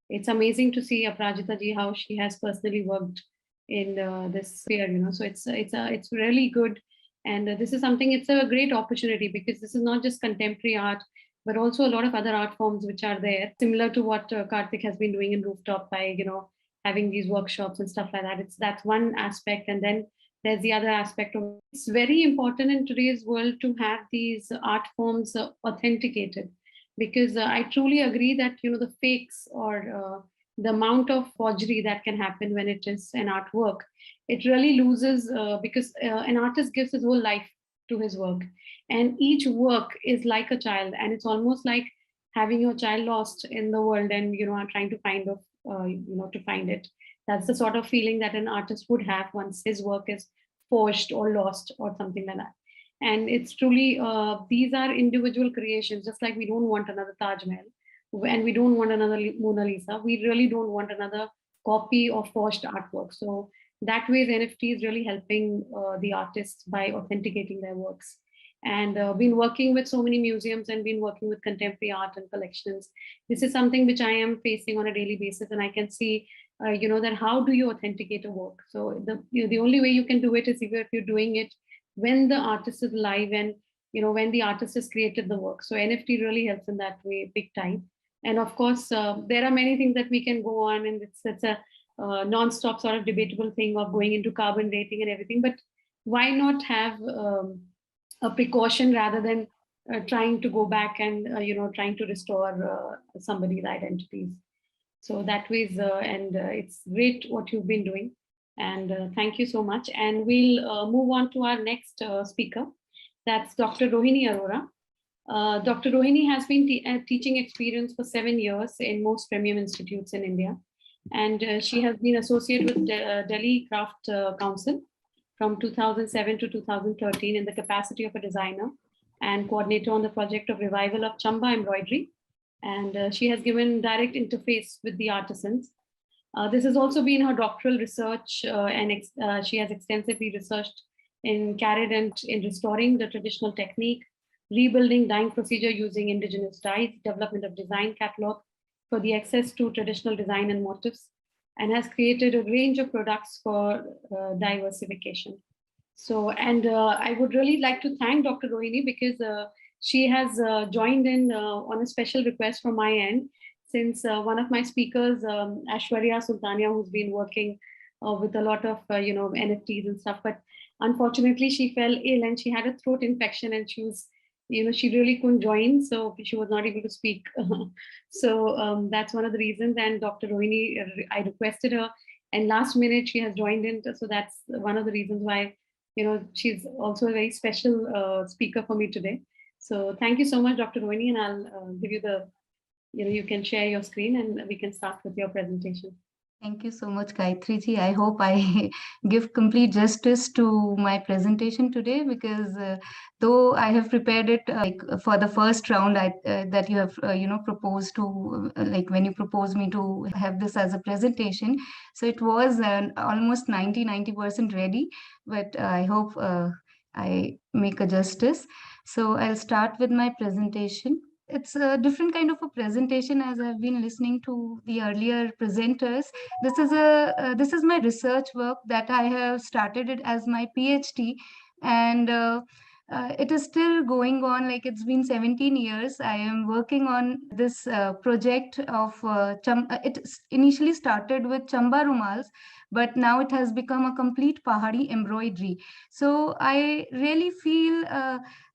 [SPEAKER 1] it's amazing to see Aparajita ji, how she has personally worked in this sphere, so it's really good. And this is something, it's a great opportunity, because this is not just contemporary art, but also a lot of other art forms which are there, similar to what Karthik has been doing in Rooftop by having these workshops and stuff like that. That's one aspect. And then there's the other aspect of, it's very important in today's world to have these art forms authenticated, because I truly agree that the fakes or the amount of forgery that can happen when it is an artwork, it really loses, because an artist gives his whole life to his work, and each work is like a child, and it's almost like having your child lost in the world and are trying to find to find it. That's the sort of feeling that an artist would have once his work is forged or lost or something like that. And it's truly, these are individual creations, just like we don't want another Taj Mahal, and we don't want another Mona Lisa. We really don't want another copy of forged artwork. So that way, NFT is really helping the artists by authenticating their works. And been working with so many museums and been working with contemporary art and collections. This is something which I am facing on a daily basis, and I can see, that how do you authenticate a work? So the only way you can do it is if you're doing it when the artist is live and when the artist has created the work. So NFT really helps in that way, big time. And of course, there are many things that we can go on, and it's a non-stop sort of debatable thing of going into carbon dating and everything. But why not have a precaution rather than trying to go back and trying to restore somebody's identities? So that way, and it's great what you've been doing. And thank you so much. And we'll move on to our next speaker. That's Dr. Rohini Arora. Dr. Rohini has been teaching experience for 7 years in most premium institutes in India. And she has been associated with Delhi Craft Council from 2007 to 2013 in the capacity of a designer and coordinator on the project of revival of Chamba embroidery. And she has given direct interface with the artisans. This has also been her doctoral research, and she has extensively researched carried in restoring the traditional technique, rebuilding dyeing procedure using indigenous dyes, development of design catalog for the access to traditional design and motifs, and has created a range of products for diversification. So, and I would really like to thank Dr. Rohini, because she has joined in on a special request from my end, since one of my speakers, Ashwarya Sultania, who's been working with a lot of NFTs and stuff, but unfortunately she fell ill and she had a throat infection, and she was, she really couldn't join, so she was not able to speak. So that's one of the reasons. And Dr. Rohini, I requested her, and last minute she has joined in. So that's one of the reasons why, she's also a very special speaker for me today. So thank you so much, Dr. Rohini, and I'll give you the, you can share your screen and we can start with your presentation.
[SPEAKER 18] Thank you so much, Gayatri ji. I hope I give complete justice to my presentation today, because though I have prepared it for the first round that you have proposed to, when you proposed me to have this as a presentation, so it was almost 90% ready, but I hope I make a justice. So I'll start with my presentation. It's a different kind of a presentation, as I've been listening to the earlier presenters. This is my research work that I have started it as my PhD, and it is still going on. Like, it's been 17 years. I am working on this project of it initially started with Chamba Rumals, but now it has become a complete Pahari embroidery. So I really feel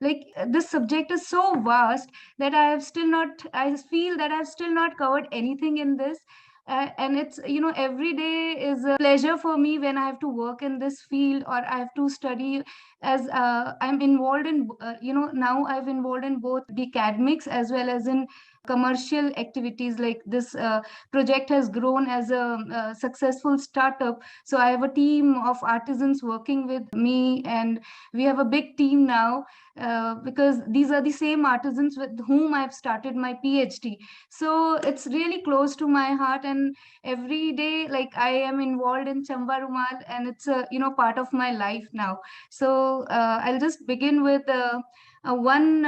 [SPEAKER 18] like this subject is so vast that I feel that I've still not covered anything in this. And it's, every day is a pleasure for me when I have to work in this field, or I have to study, as I'm involved in, now I've involved in both the academics as well as in commercial activities. Like, this project has grown as a successful startup. So I have a team of artisans working with me, and we have a big team now, because these are the same artisans with whom I've started my PhD. So it's really close to my heart, and every day, like, I am involved in Chamba Rumal, and it's a, part of my life now. So I'll just begin with one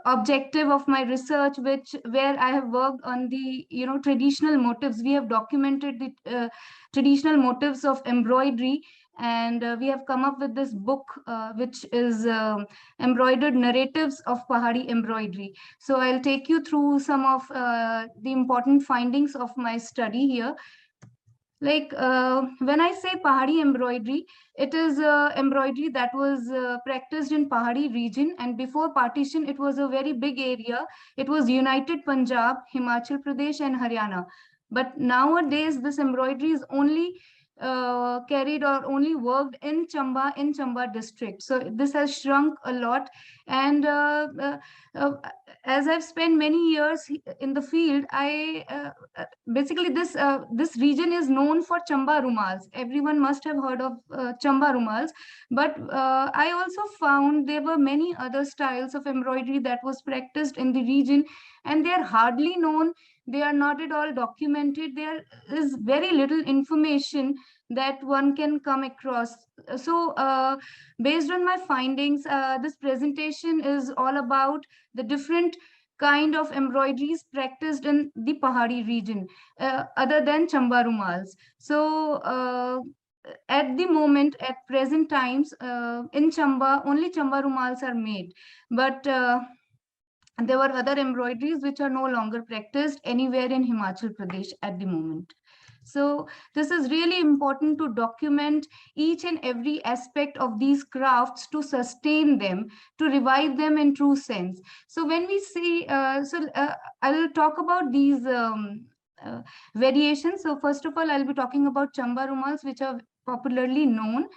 [SPEAKER 18] objective of my research, where I have worked on the traditional motifs. We have documented the traditional motifs of embroidery, and we have come up with this book, which is embroidered narratives of Pahari embroidery. So I'll take you through some of the important findings of my study here. Like, when I say Pahari embroidery, it is embroidery that was practiced in Pahari region, and before partition, it was a very big area. It was United Punjab, Himachal Pradesh, and Haryana. But nowadays, this embroidery is only carried or only worked in Chamba district. So this has shrunk a lot, and as I've spent many years in the field, I basically this region is known for Chamba Rumals. Everyone must have heard of Chamba Rumals, but I also found there were many other styles of embroidery that was practiced in the region, and they are hardly known. They are not at all documented. There is very little information that one can come across. So based on my findings, this presentation is all about the different kind of embroideries practiced in the Pahari region, other than Chamba Rumals. So at the moment, at present times, in Chamba, only Chamba Rumals are made. But there were other embroideries which are no longer practiced anywhere in Himachal Pradesh at the moment. So this is really important to document each and every aspect of these crafts, to sustain them, to revive them in true sense. So when we see, I will talk about these variations. So first of all, I'll be talking about Chamba Rumals, which are popularly known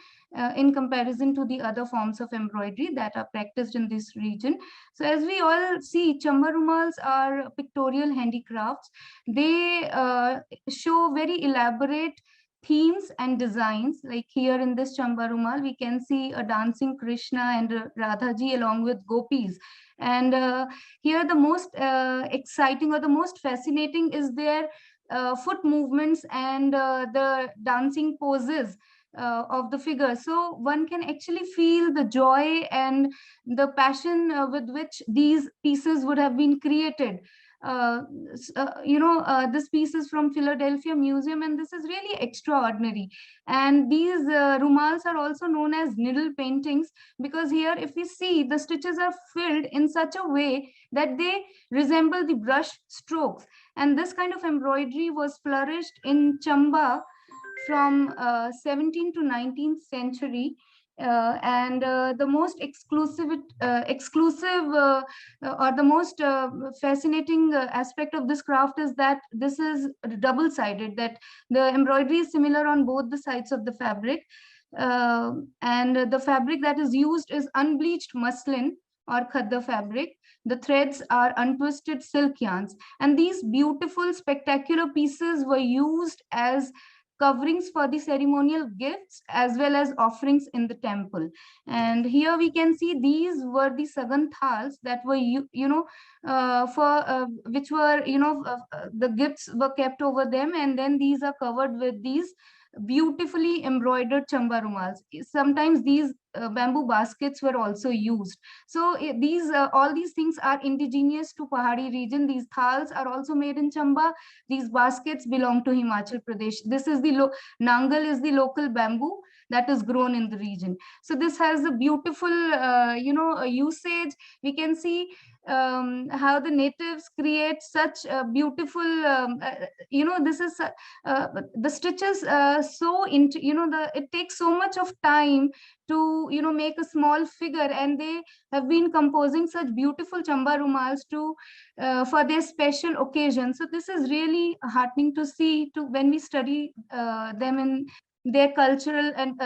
[SPEAKER 18] in comparison to the other forms of embroidery that are practiced in this region. So as we all see, Chamba Rumals are pictorial handicrafts. They show very elaborate themes and designs. Like here in this Chamba Rumal, we can see a dancing Krishna and Radha ji along with gopis. And here the most exciting or the most fascinating is their foot movements and the dancing poses of the figure. So one can actually feel the joy and the passion with which these pieces would have been created. This piece is from Philadelphia Museum, and this is really extraordinary. And these rumals are also known as needle paintings, because here, if we see, the stitches are filled in such a way that they resemble the brush strokes. And this kind of embroidery was flourished in Chamba from 17th to 19th century. And the most exclusive or the most fascinating aspect of this craft is that this is double-sided, that the embroidery is similar on both the sides of the fabric. And the fabric that is used is unbleached muslin or khadda fabric. The threads are untwisted silk yarns. And these beautiful, spectacular pieces were used as coverings for the ceremonial gifts as well as offerings in the temple. And here we can see these were the sagan thals that were which were the gifts were kept over them, and then these are covered with these beautifully embroidered chamba rumals. Sometimes these bamboo baskets were also used. So these all these things are indigenous to Pahadi region. These thals are also made in Chamba. These baskets belong to Himachal Pradesh. This is the Nangal is the local bamboo that is grown in the region. So this has a beautiful usage. We can see how the natives create such beautiful this is the stitches so into it takes so much of time to make a small figure, and they have been composing such beautiful chamba rumals to for their special occasion. So this is really heartening to see to when we study them in their cultural and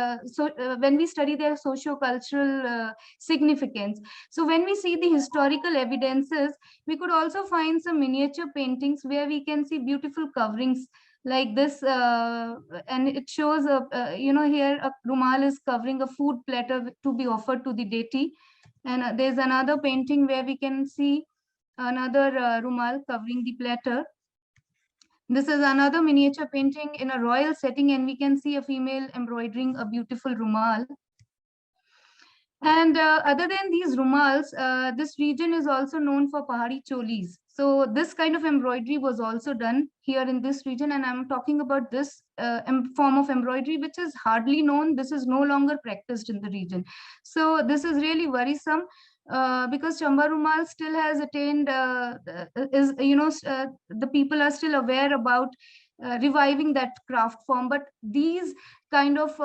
[SPEAKER 18] when we study their socio-cultural significance. So when we see the historical evidences, we could also find some miniature paintings where we can see beautiful coverings like this, and it shows here a rumal is covering a food platter to be offered to the deity, and there's another painting where we can see another rumal covering the platter. This is another miniature painting in a royal setting, and we can see a female embroidering a beautiful rumal. And other than these rumals, this region is also known for Pahari cholis. So this kind of embroidery was also done here in this region, and I'm talking about this form of embroidery which is hardly known. This is no longer practiced in the region. So this is really worrisome. Because Chamba Rumal still has attained, the people are still aware about reviving that craft form, but these kind of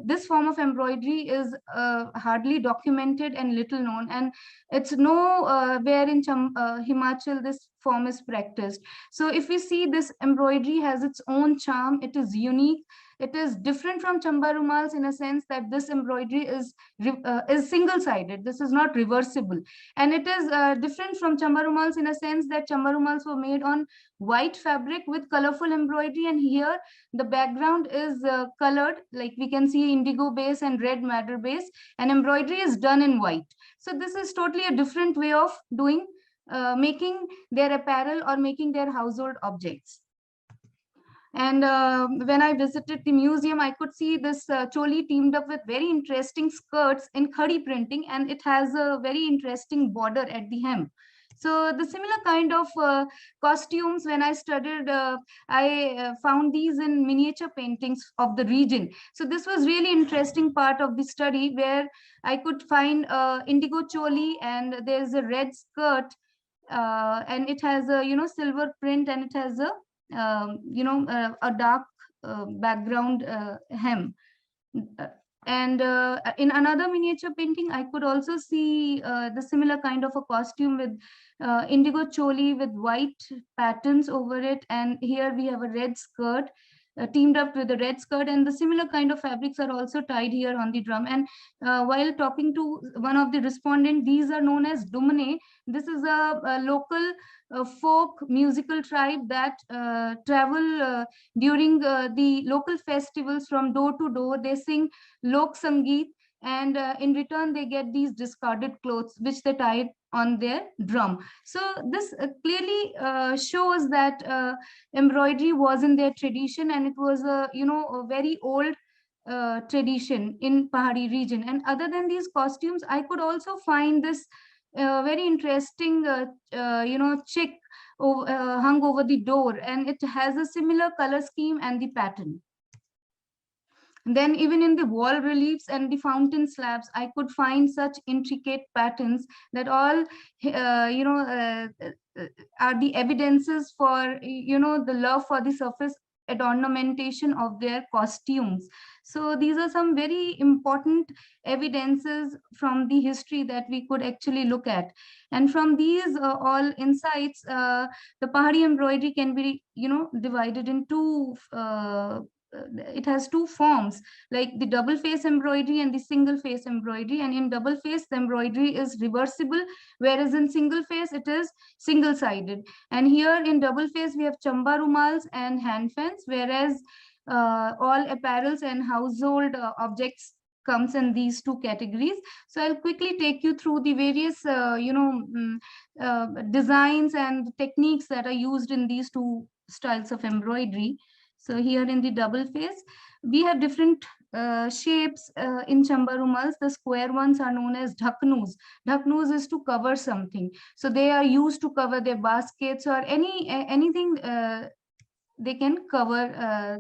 [SPEAKER 18] this form of embroidery is hardly documented and little known, and it's no where in Himachal this form is practiced. So if we see, this embroidery has its own charm. It is unique. It is different from Chamba Rumals in a sense that this embroidery is single-sided. This is not reversible. And it is different from Chamba Rumals in a sense that Chamba Rumals were made on white fabric with colorful embroidery, and here the background is colored, like we can see indigo base and red madder base, and embroidery is done in white. So this is totally a different way of doing making their apparel or making their household objects. And when I visited the museum, I could see this choli teamed up with very interesting skirts in khadi printing, and it has a very interesting border at the hem. So the similar kind of costumes, when I studied, I found these in miniature paintings of the region. So this was really interesting part of the study, where I could find indigo choli, and there's a red skirt, and it has a silver print, and it has a a dark background hem. And in another miniature painting, I could also see the similar kind of a costume with indigo choli with white patterns over it. And here we have a red skirt teamed up with a red skirt, and the similar kind of fabrics are also tied here on the drum. And while talking to one of the respondents, these are known as Dumane. This is a local folk musical tribe that travel during the local festivals from door to door. They sing lok sangeet, and in return they get these discarded clothes which they tie on their drum. So this clearly shows that embroidery was in their tradition, and it was a a very old tradition in Pahadi region. And other than these costumes, I could also find this very interesting chick hung over the door, and it has a similar color scheme and the pattern. Then even in the wall reliefs and the fountain slabs, I could find such intricate patterns that all are the evidences for the love for the surface ornamentation of their costumes. So these are some very important evidences from the history that we could actually look at. And from these all insights, the Pahadi embroidery can be divided into it has two forms, like the double face embroidery and the single face embroidery. And in double face, the embroidery is reversible, whereas in single face it is single sided. And here in double face we have chamba rumals and hand fans, whereas all apparels and household objects comes in these two categories. So I'll quickly take you through the various designs and techniques that are used in these two styles of embroidery. So here in the double face, we have different shapes in Chamba rumals. The square ones are known as dhaknus. Dhaknus is to cover something. So they are used to cover their baskets or anything they can cover,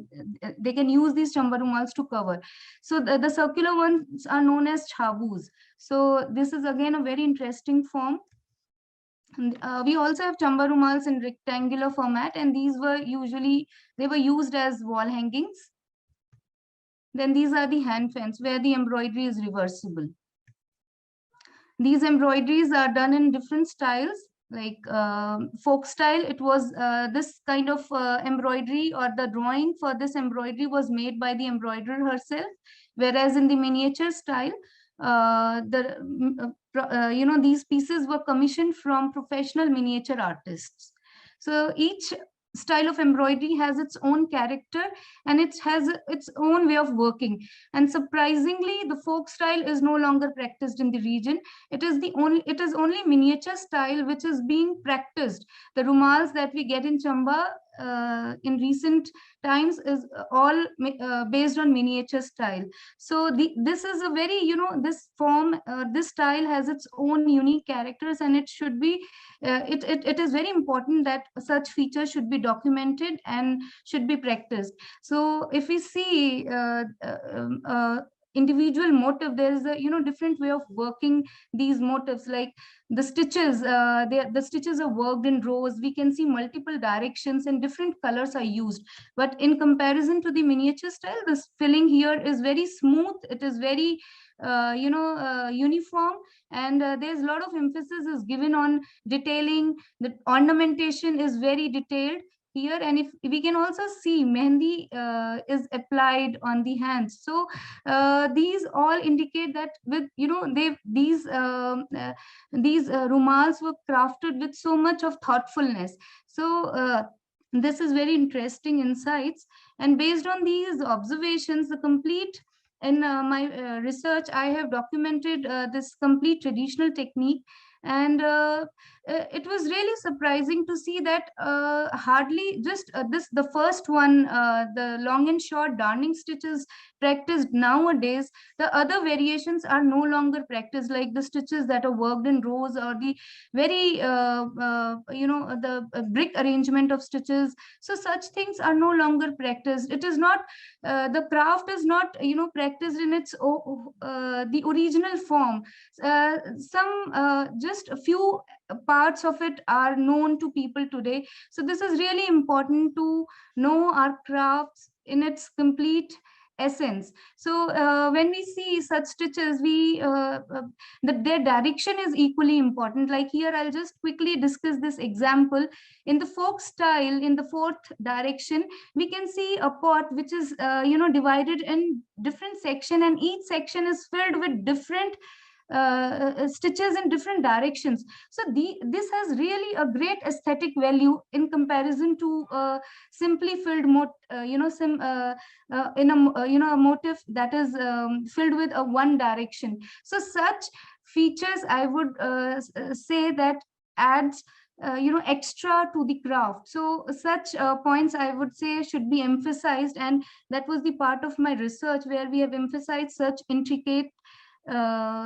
[SPEAKER 18] they can use these Chamba rumals to cover. So the circular ones are known as chabus. So this is again a very interesting form. And, we also have Chamba rumals in rectangular format, and these were usually, they were used as wall hangings. Then these are the hand fans where the embroidery is reversible. These embroideries are done in different styles, like folk style. It was this kind of embroidery, or the drawing for this embroidery was made by the embroiderer herself, whereas in the miniature style, these pieces were commissioned from professional miniature artists. So each style of embroidery has its own character, and it has its own way of working. And surprisingly, the folk style is no longer practiced in the region. It is only miniature style which is being practiced. The rumals that we get in Chamba in recent times is all based on miniature style. So this is a very, this form, this style has its own unique characters, and it should be, it is very important that such features should be documented and should be practiced. So if we see individual motive, there is a different way of working these motifs. Like the stitches, the stitches are worked in rows. We can see multiple directions and different colors are used. But in comparison to the miniature style, this filling here is very smooth. It is very uniform, and there's a lot of emphasis is given on detailing. The ornamentation is very detailed here, and if we can also see mehndi is applied on the hands. So these all indicate that with these rumals were crafted with so much of thoughtfulness. So this is very interesting insights, and based on these observations, the complete in my research, I have documented this complete traditional technique. And it was really surprising to see that hardly just the first one, the long and short darning stitches practiced nowadays. The other variations are no longer practiced, like the stitches that are worked in rows, or the very the brick arrangement of stitches. So such things are no longer practiced. It is not the craft is not practiced in its the original form. Just a few parts of it are known to people today. So this is really important to know our crafts in its complete essence. So when we see such stitches, their direction is equally important. Like here, I'll just quickly discuss this example. In the folk style, in the fourth direction, we can see a pot which is divided in different section, and each section is filled with different stitches in different directions. So this has really a great aesthetic value in comparison to simply filled in a motif that is filled with a one direction. So such features, I would say, that adds extra to the craft. So such points, I would say, should be emphasized, and that was the part of my research where we have emphasized such intricate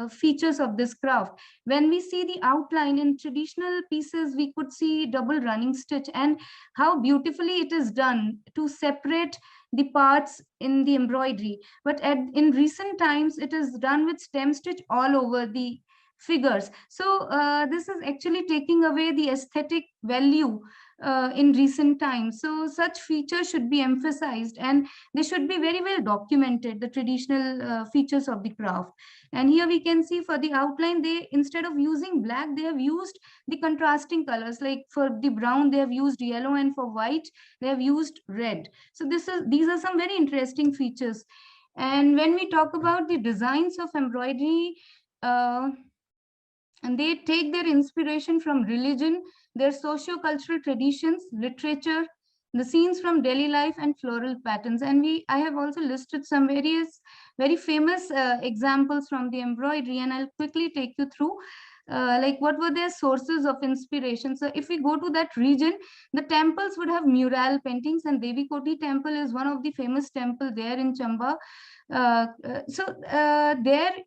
[SPEAKER 18] features of this craft. When we see the outline in traditional pieces, we could see double running stitch, and how beautifully it is done to separate the parts in the embroidery. But in recent times, it is done with stem stitch all over the figures. So this is actually taking away the aesthetic value in recent times. So such features should be emphasized, and they should be very well documented, the traditional features of the craft. And here we can see for the outline, they, instead of using black, they have used the contrasting colors. Like for the brown, they have used yellow, and for white, they have used red. So these are some very interesting features. And when we talk about the designs of embroidery, and they take their inspiration from religion, their socio-cultural traditions, literature, the scenes from daily life, and floral patterns. And I have also listed some very famous examples from the embroidery, and I'll quickly take you through. like what were their sources of inspiration. So if we go to that region, the temples would have mural paintings, and Devi Koti temple is one of the famous temple there in Chamba. There,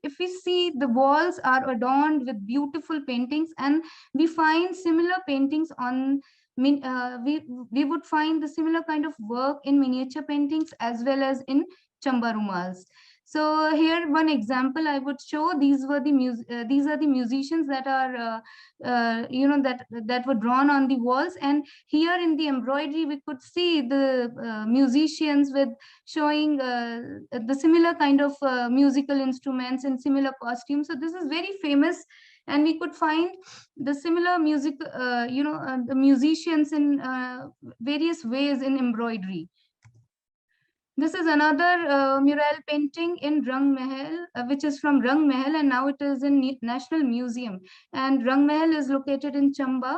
[SPEAKER 18] if we see, the walls are adorned with beautiful paintings, and we find similar paintings on we would find the similar kind of work in miniature paintings as well as in Chamba rumals. So here one example I would show. These are the musicians that are that were drawn on the walls, and here in the embroidery we could see the musicians with showing the similar kind of musical instruments and similar costumes. So this is very famous, and we could find the similar music the musicians in various ways in embroidery. This is another mural painting in Rang Mahal, which is from Rang Mahal, and now it is in National Museum. And Rang Mahal is located in Chamba,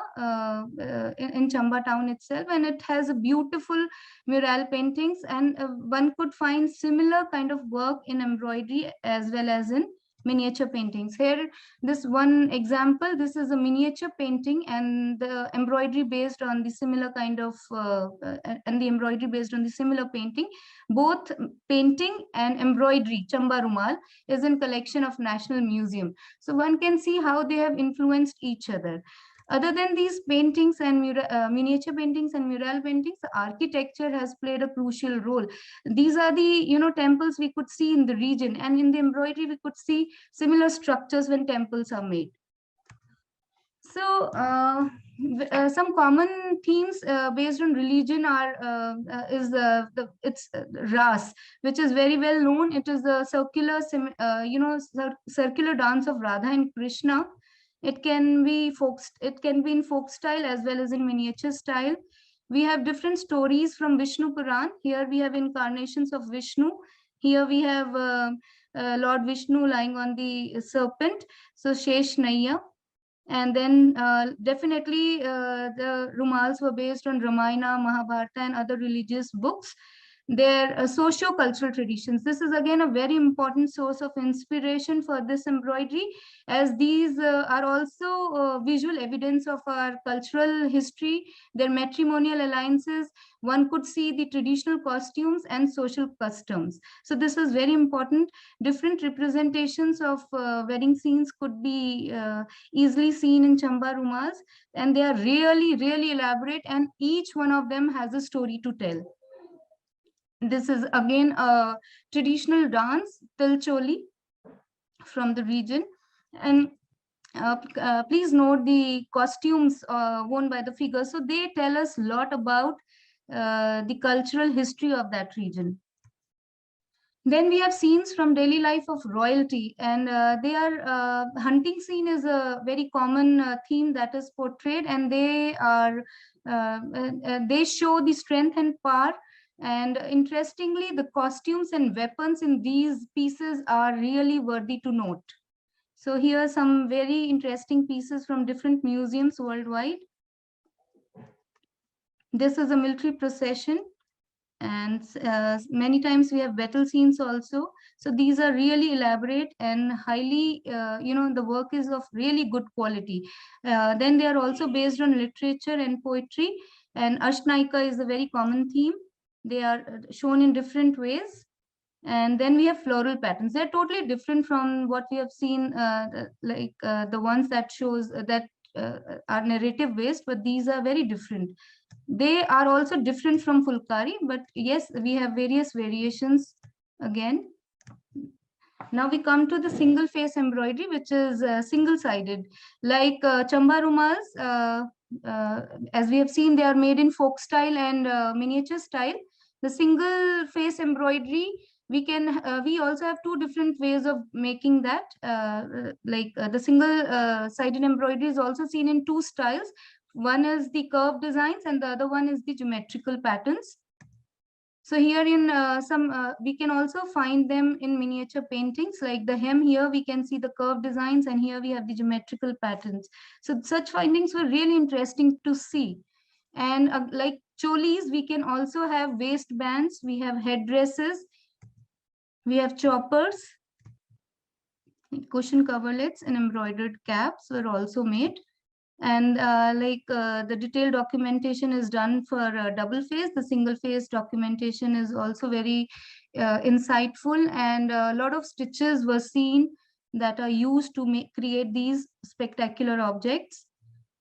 [SPEAKER 18] in Chamba town itself, and it has a beautiful mural paintings, and one could find similar kind of work in embroidery as well as in miniature paintings. Here, this one example, this is a miniature painting, and the embroidery based on the similar kind of similar painting. Both painting and embroidery, Chamba Rumal, is in collection of National Museum. So one can see how they have influenced each other. Other than these paintings and miniature paintings and mural paintings, architecture has played a crucial role. These are the temples we could see in the region, and in the embroidery we could see similar structures when temples are made. So some common themes based on religion are it's Ras, which is very well known. It is the circular circular dance of Radha and Krishna. It can be in folk style as well as in miniature style. We have different stories from Vishnu Puran. Here we have incarnations of Vishnu. Here we have Lord Vishnu lying on the serpent, so Shesh Naiya. And then definitely the Rumals were based on Ramayana, Mahabharata, and other religious books. Their socio-cultural traditions. This is again a very important source of inspiration for this embroidery, as these are also visual evidence of our cultural history, their matrimonial alliances. One could see the traditional costumes and social customs. So this is very important. Different representations of wedding scenes could be easily seen in Chamba Rumals, and they are really, really elaborate, and each one of them has a story to tell. This is again a traditional dance, Tilcholi, from the region. And please note the costumes worn by the figures. So they tell us a lot about the cultural history of that region. Then we have scenes from daily life of royalty, and hunting scene is a very common theme that is portrayed, and they show the strength and power. And interestingly, the costumes and weapons in these pieces are really worthy to note. So here are some very interesting pieces from different museums worldwide. This is a military procession, and many times we have battle scenes also. So these are really elaborate and highly, the work is of really good quality. Then they are also based on literature and poetry, and Ashtnaika is a very common theme. They are shown in different ways. And then we have floral patterns. They're totally different from what we have seen, the ones that shows that are narrative based, but these are very different. They are also different from Fulkari, but yes, we have various variations again. Now we come to the single face embroidery, which is single-sided. Like Chamba Rumals, as we have seen, they are made in folk style and miniature style. The single face embroidery, we also have two different ways of making that. The single sided embroidery is also seen in two styles. One is the curved designs, and the other one is the geometrical patterns. So here in we can also find them in miniature paintings, like the hem. Here we can see the curved designs, and here we have the geometrical patterns. So such findings were really interesting to see. And like cholis, we can also have waistbands, we have headdresses, we have choppers, Cushion coverlets and embroidered caps were also made. And the detailed documentation is done for double face. The single face documentation is also very insightful, and a lot of stitches were seen that are used to create these spectacular objects.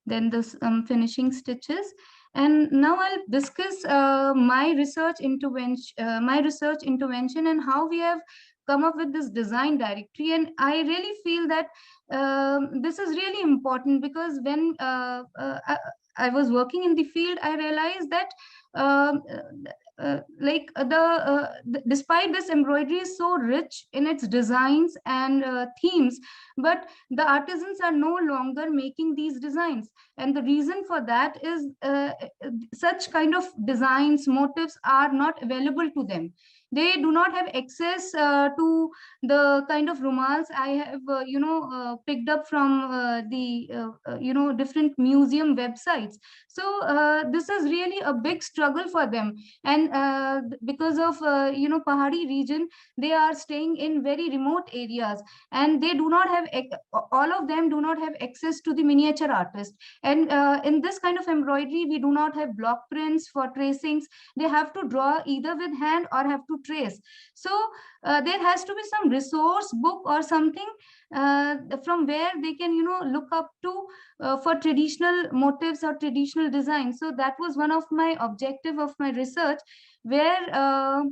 [SPEAKER 18] Then the finishing stitches. And now I'll discuss my research intervention and how we have come up with this design directory. And I really feel that this is really important, because when I was working in the field, I realized that um, despite this embroidery is so rich in its designs and themes, but the artisans are no longer making these designs. And the reason for that is such kind of designs, motifs are not available to them. They do not have access to the kind of rumals I have picked up from the different museum websites. So this is really a big struggle for them. And because of Pahadi region, they are staying in very remote areas, and they do not have all of them do not have access to the miniature artist. And in this kind of embroidery, we do not have block prints for tracings. They have to draw either with hand or have to trace. So there has to be some resource book or something from where they can look up to for traditional motifs or traditional design. So that was one of my objective of my research, where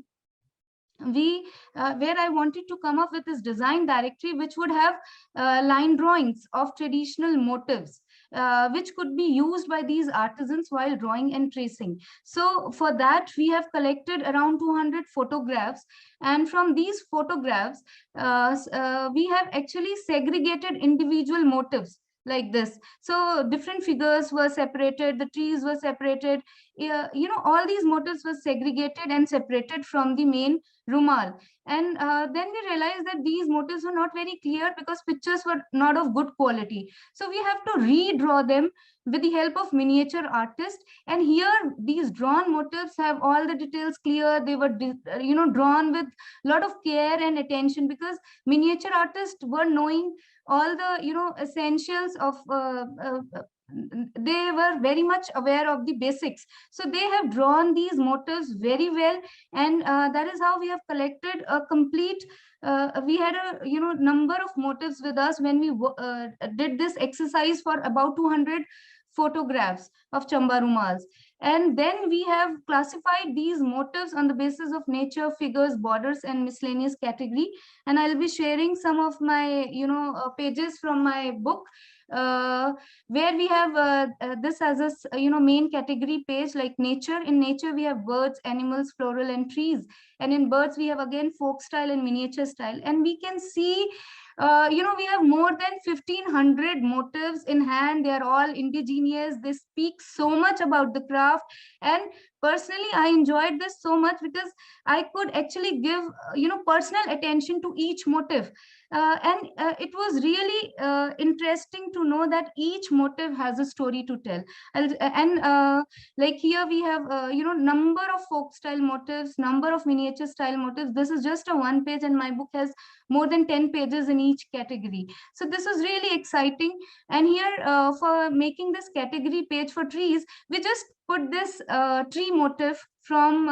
[SPEAKER 18] where I wanted to come up with this design directory, which would have line drawings of traditional motifs, which could be used by these artisans while drawing and tracing. So for that, we have collected around 200 photographs. And from these photographs, we have actually segregated individual motifs like this. So different figures were separated, the trees were separated, all these motifs were segregated and separated from the main rumal. And then we realized that these motifs were not very clear because pictures were not of good quality. So we have to redraw them with the help of miniature artists. And here these drawn motifs have all the details clear. They were drawn with a lot of care and attention, because miniature artists were knowing all the essentials of they were very much aware of the basics. So they have drawn these motifs very well. And that is how we have collected a complete we had a number of motifs with us when we did this exercise for about 200 photographs of Chamba rumals. And then we have classified these motifs on the basis of nature, figures, borders, and miscellaneous category. And I'll be sharing some of my pages from my book, where we have this as a main category page, like nature. In nature, we have birds, animals, floral, and trees. And in birds, we have again folk style and miniature style. And we can see we have more than 1,500 motifs in hand. They are all indigenous. They speak so much about the craft. And personally, I enjoyed this so much because I could actually give personal attention to each motif. And it was really interesting to know that each motif has a story to tell. Like here we have number of folk style motifs, number of miniature style motifs. This is just a one page, and my book has more than 10 pages in each category. So this is really exciting. And here for making this category page for trees, we just put this tree motif from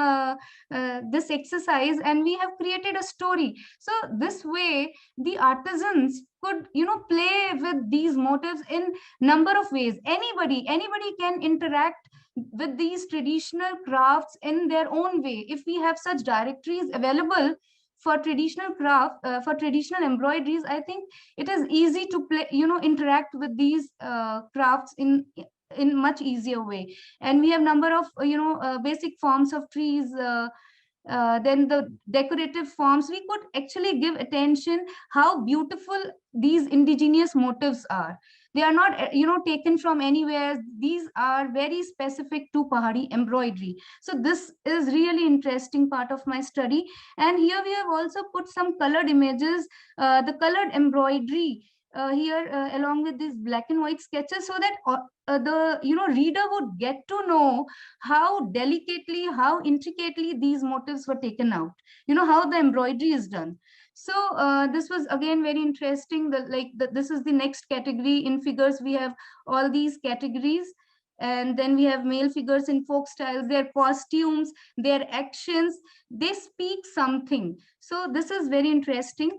[SPEAKER 18] this exercise, and we have created a story. So this way the artisans could play with these motifs in number of ways. Anybody can interact with these traditional crafts in their own way. If we have such directories available for traditional craft, for traditional embroideries, I think it is easy to play interact with these crafts in much easier way. And we have number of basic forms of trees, then the decorative forms. We could actually give attention how beautiful these indigenous motifs are. They are not taken from anywhere. These are very specific to Pahadi embroidery. So this is really interesting part of my study. And here we have also put some colored images, the colored embroidery here along with these black and white sketches, so that the reader would get to know how delicately, how intricately these motifs were taken out, how the embroidery is done. So this was again very interesting. This is the next category. In figures we have all these categories, and then we have male figures in folk styles, their costumes, their actions, they speak something. So this is very interesting.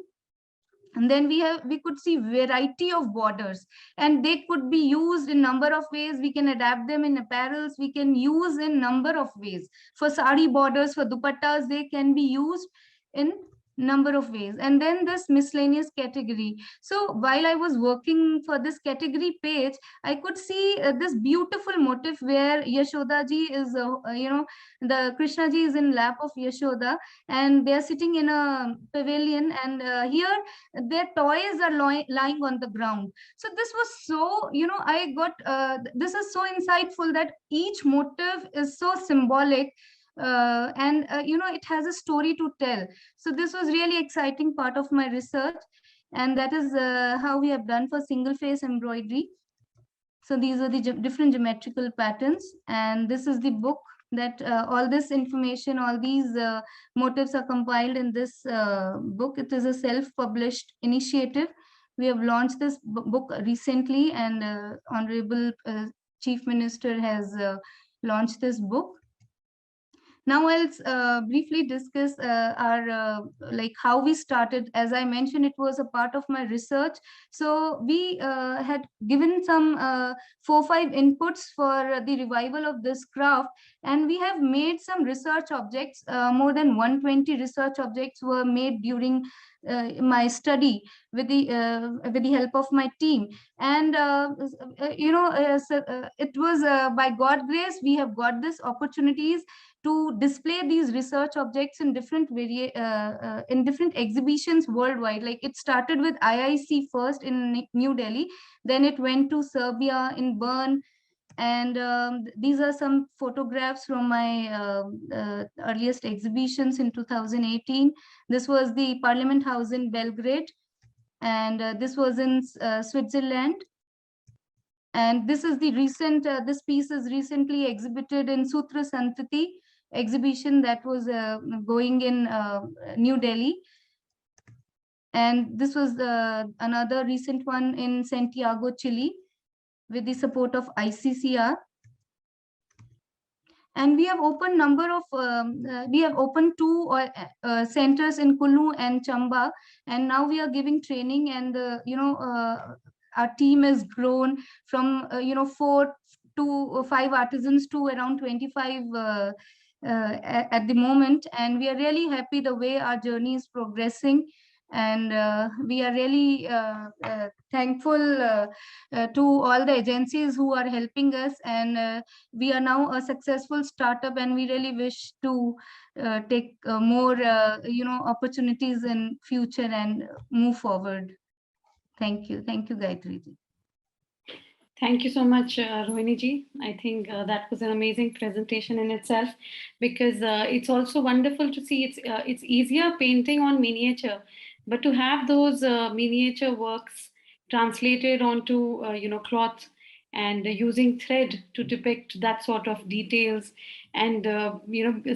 [SPEAKER 18] And then we could see variety of borders, and they could be used in number of ways. We can adapt them in apparels, we can use in number of ways. For sari borders, for dupattas, they can be used in number of ways. And then this miscellaneous category. So while I was working for this category page, I could see this beautiful motif where Yashoda ji is the Krishna ji is in lap of Yashoda, and they are sitting in a pavilion, and here their toys are lying on the ground. So this was so, I got this is so insightful, that each motif is so symbolic, and it has a story to tell. So this was really exciting part of my research, and that is how we have done for single face embroidery. So these are the different geometrical patterns, and this is the book that all this information, all these motifs are compiled in this book. It is a self-published initiative. We have launched this book recently, and Honorable Chief Minister has launched this book. Now I'll briefly discuss our how we started. As I mentioned, it was a part of my research. So we had given some 4-5 inputs for the revival of this craft, and we have made some research objects. More than 120 research objects were made during my study with the help of my team. And it was by God grace we have got this opportunities to display these research objects in different exhibitions worldwide. Like it started with IIC first in New Delhi, then it went to Serbia in Bern, and these are some photographs from my earliest exhibitions in 2018. This was the Parliament House in Belgrade, and this was in Switzerland. And this is the recent, this piece is recently exhibited in Sutra Santati exhibition that was going in New Delhi. And this was another recent one in Santiago, Chile, with the support of ICCR. And we have opened we have opened 2 centers in Kullu and Chamba, and now we are giving training, and our team has grown from 4 to 5 artisans to around 25 at the moment, and we are really happy the way our journey is progressing. And we are really thankful to all the agencies who are helping us, and we are now a successful startup, and we really wish to take more opportunities in future and move forward. Thank you Gayatri ji.
[SPEAKER 1] Thank you so much, Rohini ji. I think that was an amazing presentation in itself, because it's also wonderful to see it's easier painting on miniature, but to have those miniature works translated onto cloth and using thread to depict that sort of details, and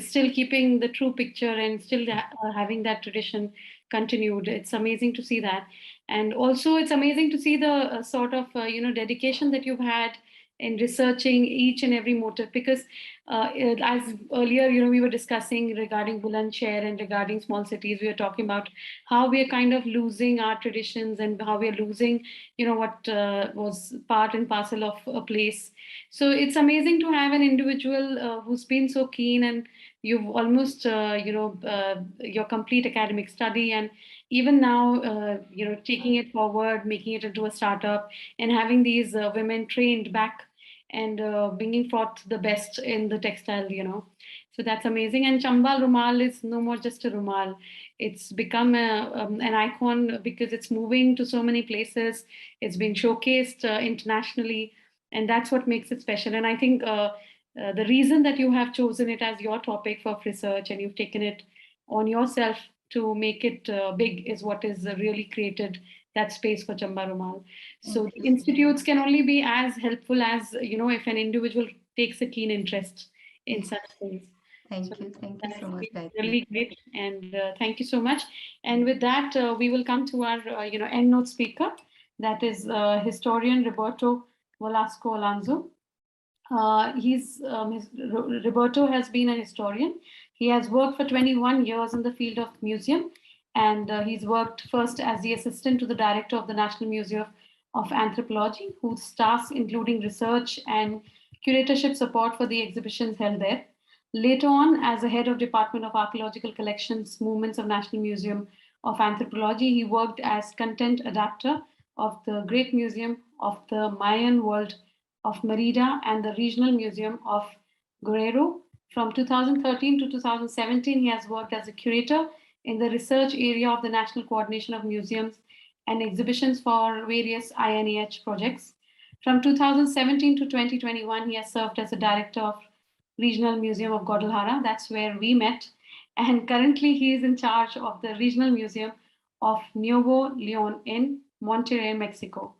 [SPEAKER 1] still keeping the true picture and still having that tradition continued. It's amazing to see that. And also it's amazing to see the sort of dedication that you've had in researching each and every motif, because as earlier we were discussing regarding Bulandshahr and regarding small cities, we were talking about how we are kind of losing our traditions and how we are losing what was part and parcel of a place. So it's amazing to have an individual who's been so keen, and you've almost your complete academic study, and even now taking it forward, making it into a startup, and having these women trained back, and bringing forth the best in the textile, So that's amazing. And Chambal Rumal is no more just a Rumal. It's become an icon because it's moving to so many places. It's been showcased internationally, and that's what makes it special. And I think the reason that you have chosen it as your topic for research, and you've taken it on yourself to make it big, is what is really created that space for Chamba Rumal. So the institutes can only be as helpful as, if an individual takes a keen interest in such things.
[SPEAKER 18] Thank you so much, Gayatri.
[SPEAKER 1] Really great, and thank you so much. And with that, we will come to our, end note speaker. That is historian Roberto Velasco Alonso. Roberto has been a historian. He has worked for 21 years in the field of museum, and he's worked first as the assistant to the director of the National Museum of Anthropology, whose tasks including research and curatorship support for the exhibitions held there. Later on, as the head of Department of Archaeological Collections, Movements of National Museum of Anthropology, he worked as content adapter of the Great Museum of the Mayan World of Merida and the Regional Museum of Guerrero. From 2013 to 2017, he has worked as a curator in the research area of the National Coordination of Museums and Exhibitions for various INEH projects. From 2017 to 2021, he has served as a director of Regional Museum of Guadalajara. That's where we met. And currently he is in charge of the Regional Museum of Nuevo León in Monterrey, Mexico.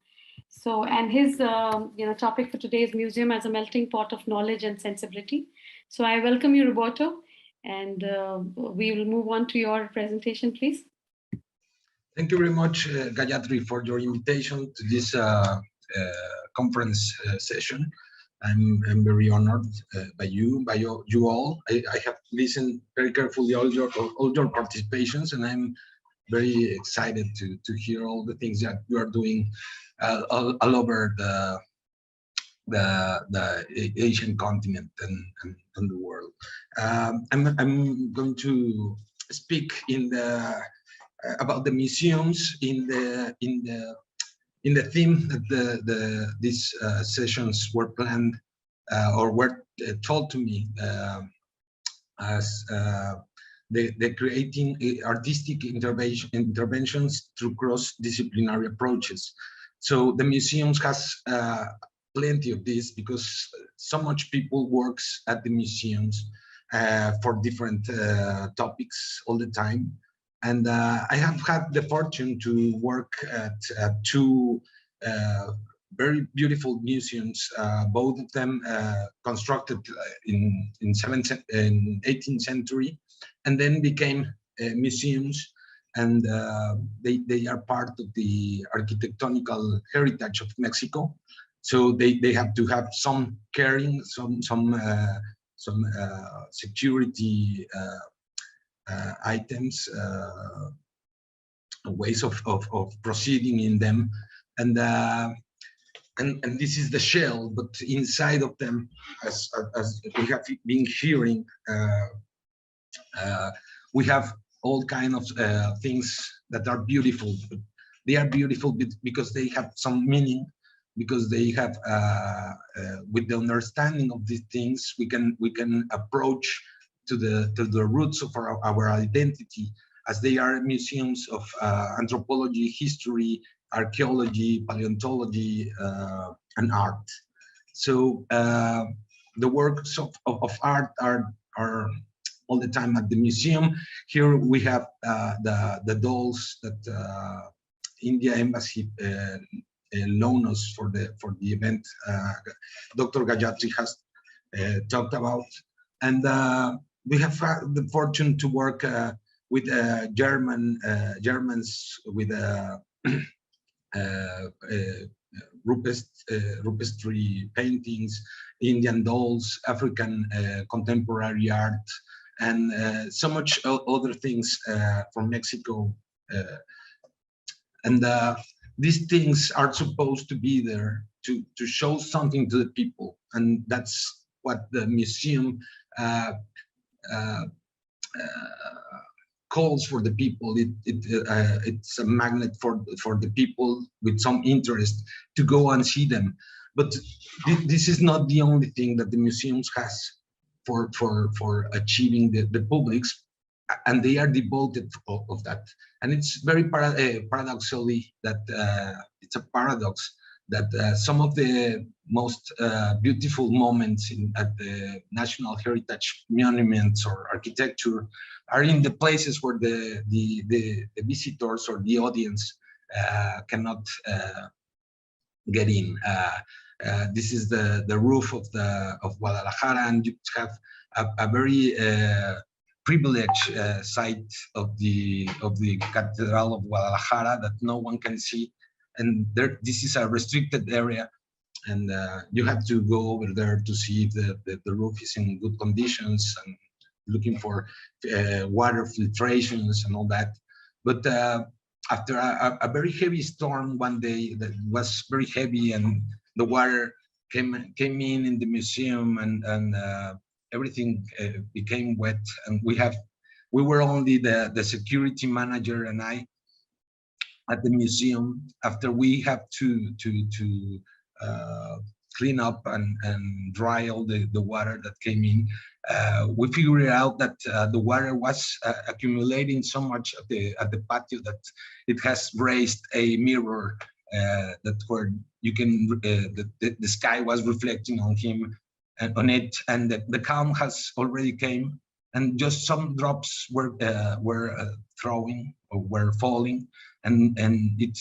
[SPEAKER 1] So, and his topic for today is museum as a melting pot of knowledge and sensibility. So I welcome you, Roberto, and we will move on to your presentation, please.
[SPEAKER 19] Thank you very much, Gayatri, for your invitation to this conference session. I'm very honored by you all. I have listened very carefully all your participations, and I'm very excited to hear all the things that you are doing all over the Asian continent and the world. I'm going to speak about the museums in the theme that these sessions were planned or were told to me as the creating artistic interventions through cross-disciplinary approaches. So the museums has plenty of this because so much people works at the museums for different topics all the time. And I have had the fortune to work at two very beautiful museums, both of them constructed in 18th century, and then became museums, and they are part of the architectonical heritage of Mexico. So they have to have some caring, some security items, ways of proceeding in them, and this is the shell. But inside of them, as we have been hearing, we have all kinds of things that are beautiful. But they are beautiful because they have some meaning, because they have with the understanding of these things, we can approach to the roots of our identity, as they are museums of anthropology, history, archaeology, paleontology, and art. So the works of art are all the time at the museum. Here we have the dolls that India Embassy loaned us for the event Dr. Gayatri has talked about, and we have had the fortune to work with Germans with rupestry paintings, Indian dolls, African contemporary art, and so much other things from Mexico. And these things are supposed to be there to show something to the people, and that's what the museum calls for the people. It's a magnet for the people with some interest to go and see them. But this is not the only thing that the museums has for achieving the publics, and they are devoted of that. And it's very paradoxically that it's a paradox that some of the most beautiful moments at the national heritage monuments or architecture are in the places where the visitors or the audience cannot get in. This is the roof of Guadalajara, and you have a very privileged site of the Cathedral of Guadalajara that no one can see, and this is a restricted area, and you have to go over there to see if the roof is in good conditions and looking for water filtrations and all that. But after a very heavy storm one day that was very heavy, and the water came in the museum, and everything became wet, and we were only the security manager and I at the museum. After we have to clean up and dry all the water that came in, we figured out that the water was accumulating so much at the patio that it has raised a mirror that where you can the sky was reflecting on him and on it, and the calm has already came, and just some drops were throwing or were falling, and it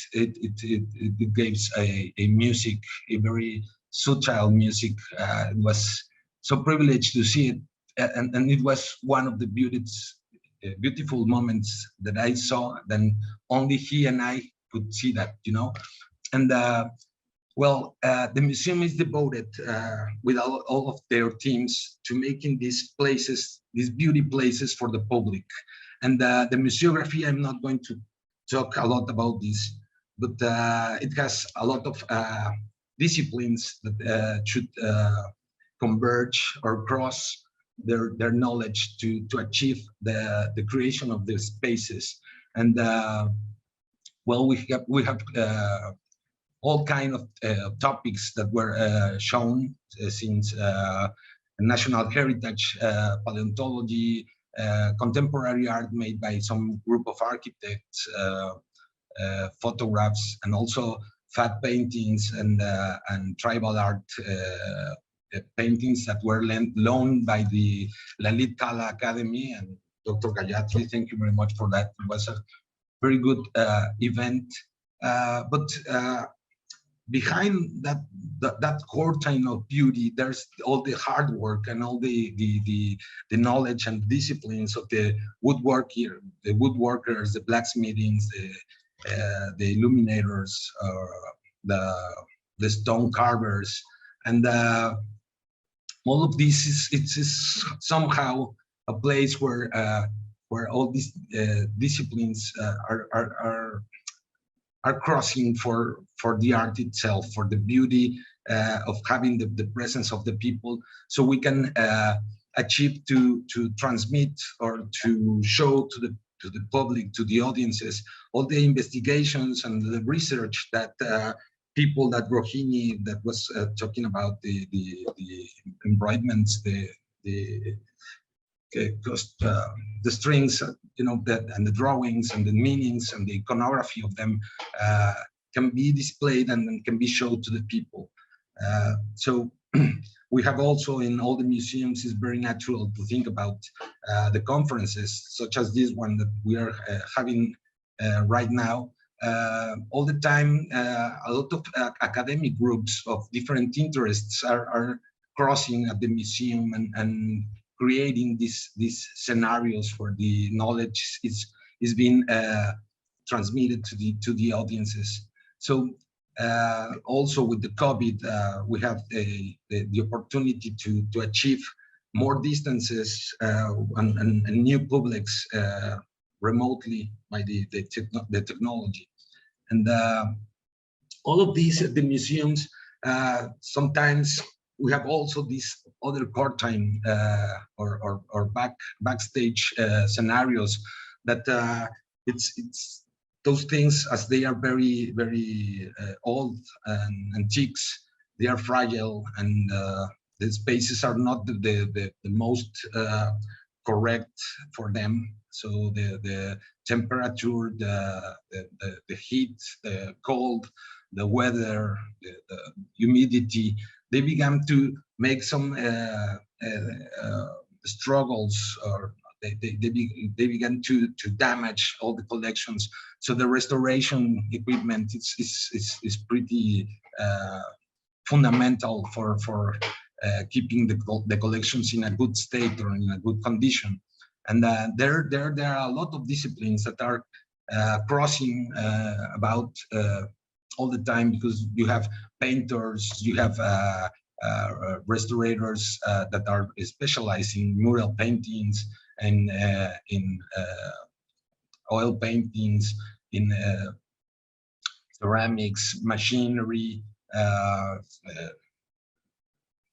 [SPEAKER 19] gives a music, a very subtle music. It was so privileged to see it, and it was one of the beautiful moments that I saw. Then only he and I could see that, you know. And well, the museum is devoted with all of their teams to making these places, these beauty places for the public. And the museography, I'm not going to talk a lot about this, but it has a lot of disciplines that should converge or cross their knowledge to achieve the creation of the spaces. And well, we have all kind of topics that were shown since national heritage, paleontology, contemporary art made by some group of architects, photographs, and also fat paintings and tribal art paintings that were loaned by the Lalit Kala Academy. And Dr. Gayatri, thank you very much for that. It was a very good event. But behind that curtain of beauty, there's all the hard work and all the knowledge and disciplines of the woodworkers, the blacksmithings, the illuminators, the stone carvers, and all of this is somehow a place where all these disciplines are crossing for the art itself, for the beauty of having the presence of the people, so we can achieve to transmit or to show to the public, to the audiences, all the investigations and the research that people that Rohini that was talking about, the embroiderments, the strings, you know, and the drawings and the meanings and the iconography of them can be displayed and can be shown to the people. So we have also in all the museums, it's very natural to think about the conferences such as this one that we are having right now. All the time, a lot of academic groups of different interests are crossing at the museum and creating these scenarios where the knowledge is being transmitted to the audiences. So also with the COVID, we have the opportunity to achieve more distances and new publics remotely by the technology. And all of these at the museums, sometimes we have also these other court time or backstage scenarios that it's those things, as they are very old and antiques, they are fragile, and the spaces are not the most correct for them. So the temperature, the heat, the cold, the weather, the humidity, they began to make some struggles or they began to damage all the collections. So the restoration equipment is pretty fundamental for keeping the collections in a good state or in a good condition. And there are a lot of disciplines that are crossing about all the time, because you have painters, you have restorators that are specialized in mural paintings and in oil paintings, in ceramics, machinery,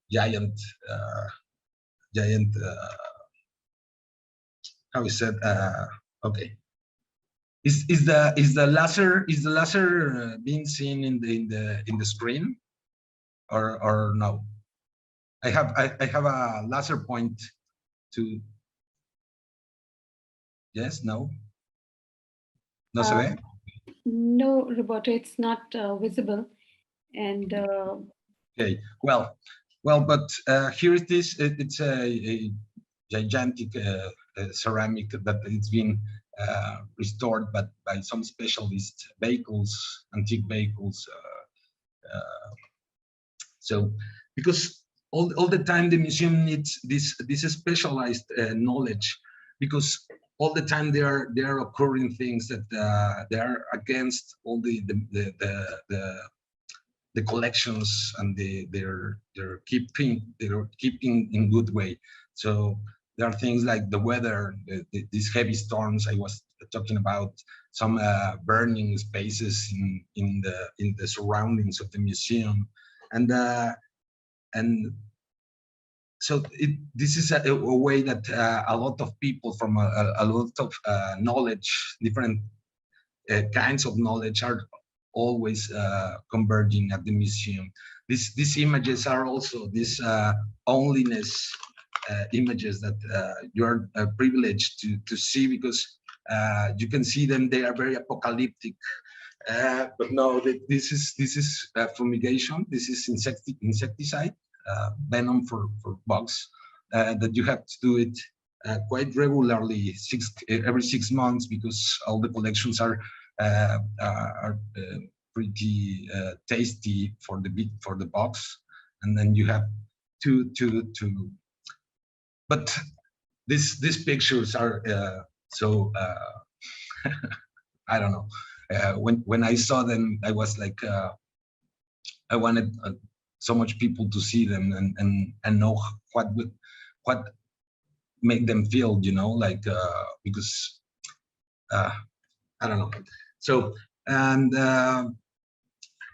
[SPEAKER 19] giant how is it? Okay. Is the laser being seen in the screen, or no? I have a laser point to. Yes, no. No se ve?
[SPEAKER 1] No, Roberto, it's not visible. And
[SPEAKER 19] okay, well, but here it is. It's a gigantic ceramic that it's been restored, but by some specialist vehicles, antique vehicles. So, because all the time the museum needs this specialized knowledge, because all the time there are occurring things that they are against all the collections, and they're keeping in good way. So there are things like the weather, these heavy storms I was talking about, some burning spaces in the surroundings of the museum, and so this is a way that a lot of people from a lot of knowledge, different kinds of knowledge, are always converging at the museum. These images are also these onlyness images that you're privileged to see, because you can see them. They are very apocalyptic, but no, this is fumigation. This is insecticide, venom for bugs, that you have to do it quite regularly, every 6 months, because all the collections are pretty tasty for the bugs, and then you have to. But these pictures are so I don't know. When I saw them, I was like, I wanted so much people to see them and know what make them feel, like because I don't know. So, and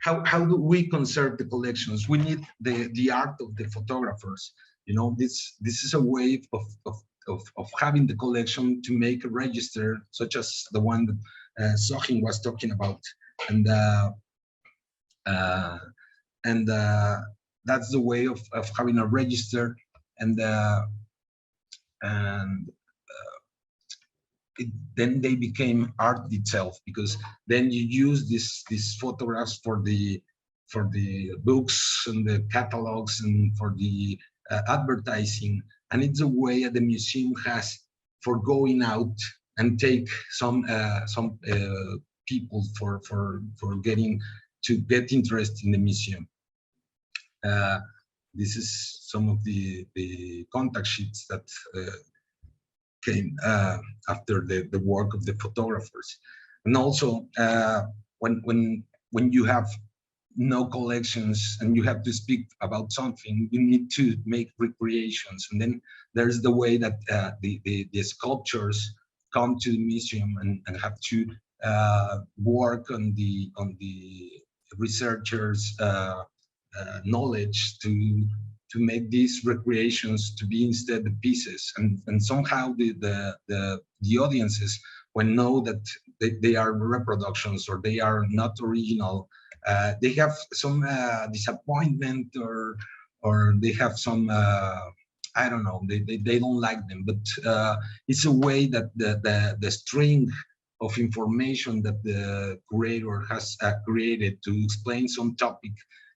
[SPEAKER 19] how do we conserve the collections? We need the art of the photographers. This is a way of having the collection to make a register, such as the one that Sohin was talking about, and that's the way of having a register, and then they became art itself, because then you use these photographs for the books and the catalogs and for the advertising, and it's a way that the museum has for going out and take some people for getting to get interest in the museum. This is some of the contact sheets that came after the work of the photographers. And also when you have no collections and you have to speak about something, you need to make recreations. And then there's the way that the sculptures come to the museum and have to work on the researchers' knowledge to make these recreations to be instead the pieces, and somehow the audiences, when know that they are reproductions or they are not original, they have some disappointment, or they have some I don't know, they don't like them. But it's a way that the string of information that the curator has created to explain some topic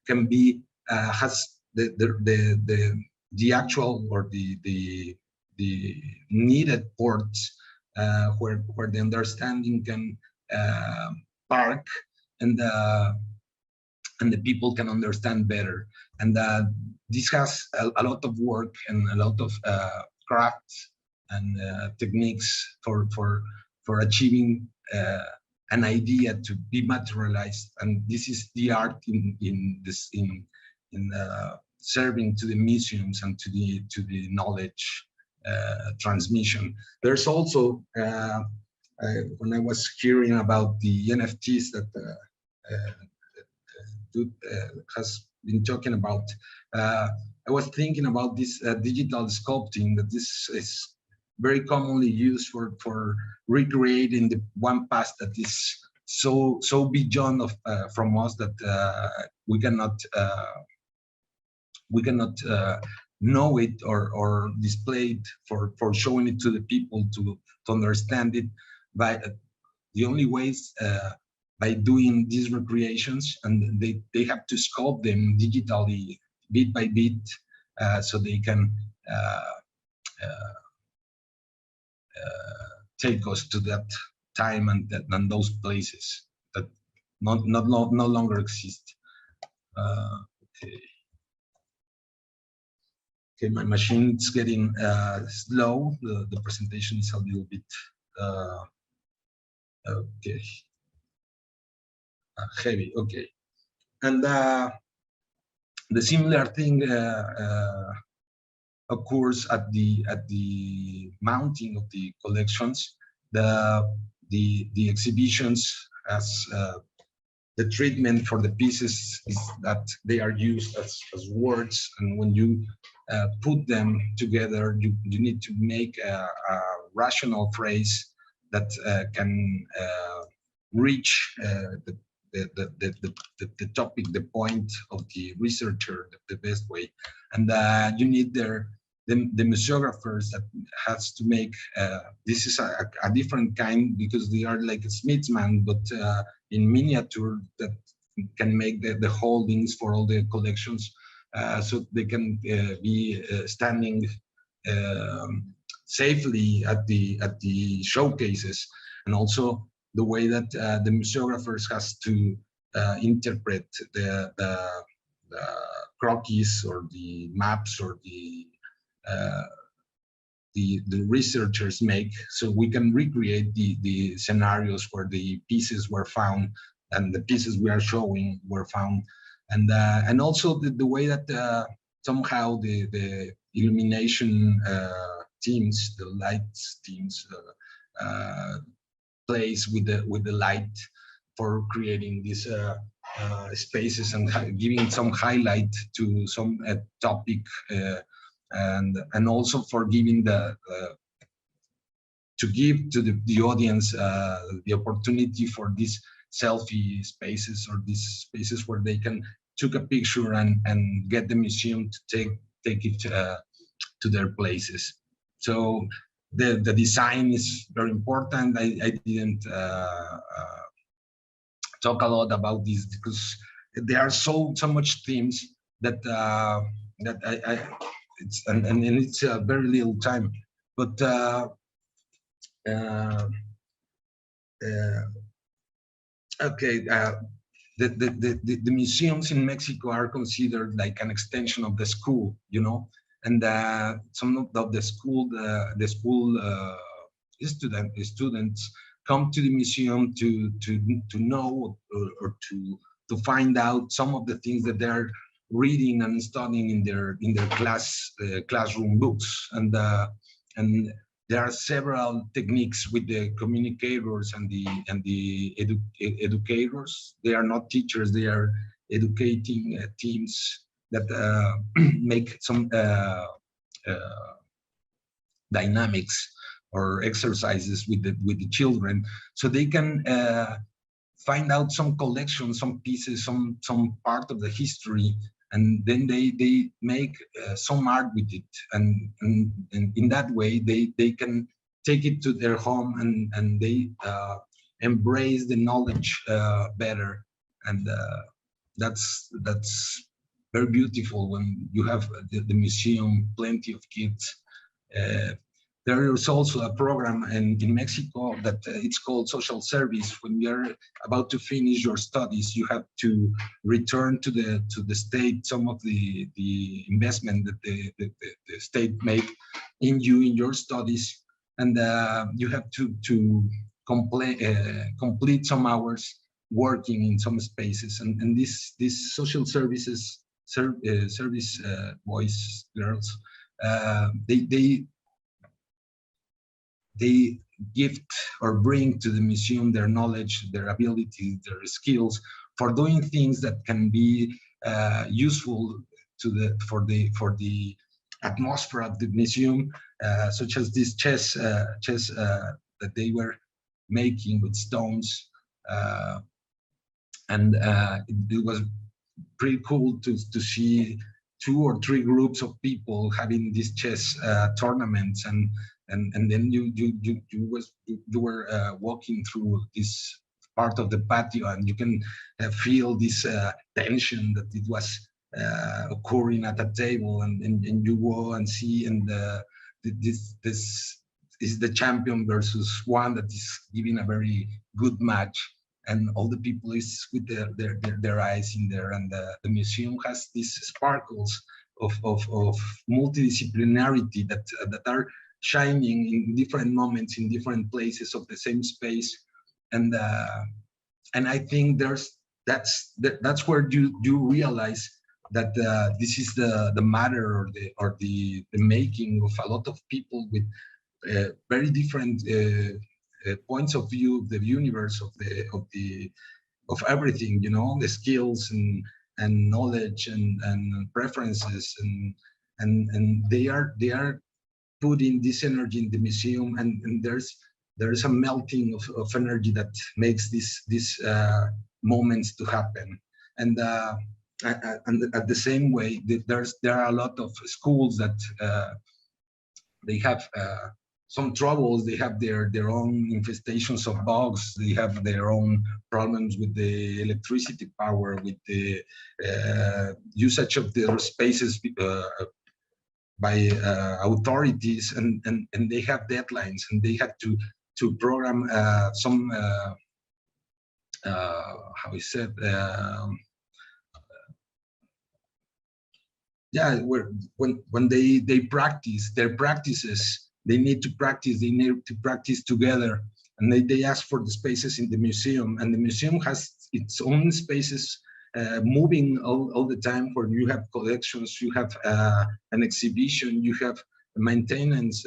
[SPEAKER 19] can be has the actual or the the needed ports where the understanding can park and the people can understand better. And this has a lot of work and a lot of crafts and techniques for achieving an idea to be materialized. And this is the art in serving to the museums and to the knowledge transmission. There's also when I was hearing about the NFTs that has been talking about, I was thinking about this digital sculpting, that this is very commonly used for recreating the one past that is so beyond of from us that we cannot know it or display it for showing it to the people to understand it. By the only ways by doing these recreations, and they have to sculpt them digitally bit by bit, so they can take us to that time and those places that no longer exist. Okay. Okay, my machine is getting slow. The presentation is a little bit okay, heavy. Okay, and the similar thing occurs at the mounting of the collections. The exhibitions as the treatment for the pieces is that they are used as words, and when you put them together, you need to make a rational phrase that can reach the topic, the point of the researcher the best way. And you need the museographers that has to make this is a different kind, because they are like a smithsman, but in miniature, that can make the holdings for all the collections, so they can be standing safely at the showcases. And also the way that the museographers has to interpret the croquis or the maps or the researchers make, so we can recreate the scenarios where the pieces were found and the pieces we are showing were found. And also the way that somehow the illumination teams, the lights teams, plays with the light for creating these spaces and giving some highlight to some topic, and also for giving to give to the audience the opportunity for these selfie spaces, or these spaces where they can take a picture and get the museum to take it to their places. So the design is very important. I didn't talk a lot about this because there are so much themes that that it's and it's very little time, but okay, the museums in Mexico are considered like an extension of the school, you know, and some of the school students come to the museum to know or to find out some of the things that they're reading and studying in their classroom books, and there are several techniques with the communicators and the educators. They are not teachers; they are educating teams that make some dynamics or exercises with the children, so they can find out some collections, some pieces, some part of the history, and then they make some art with it, and in that way they can take it to their home and they embrace the knowledge better, and that's very beautiful when you have the museum, plenty of kids there is also a program in Mexico that it's called social service. When you're about to finish your studies, you have to return to the state some of the investment that the state made in your studies, and you have to complete some hours working in some spaces, and these social services service boys, girls, they gift or bring to the museum their knowledge, their ability, their skills for doing things that can be useful to for the atmosphere of the museum, such as this chess that they were making with stones, and it was pretty cool to see 2 or 3 groups of people having these chess tournaments, and then you were walking through this part of the patio, and you can feel this tension that it was occurring at a table, and you go and see, and this is the champion versus one that is giving a very good match, and all the people is with their eyes in there, and the museum has these sparkles of multidisciplinarity that are shining in different moments in different places of the same space, and I think that's where you realize that this is the matter or the making of a lot of people with very different points of view of the universe, of everything, you know, the skills and knowledge and preferences, and they are putting this energy in the museum, and there's a melting of energy that makes these moments to happen, and at the same way there are a lot of schools that they have some troubles. They have their own infestations of bugs. They have their own problems with the electricity power, with the usage of their spaces by authorities, and they have deadlines, and they have to program some how is it, yeah, when they practice their practices, they need to practice together, and they ask for the spaces in the museum, and the museum has its own spaces moving all the time, where you have collections, you have an exhibition, you have maintenance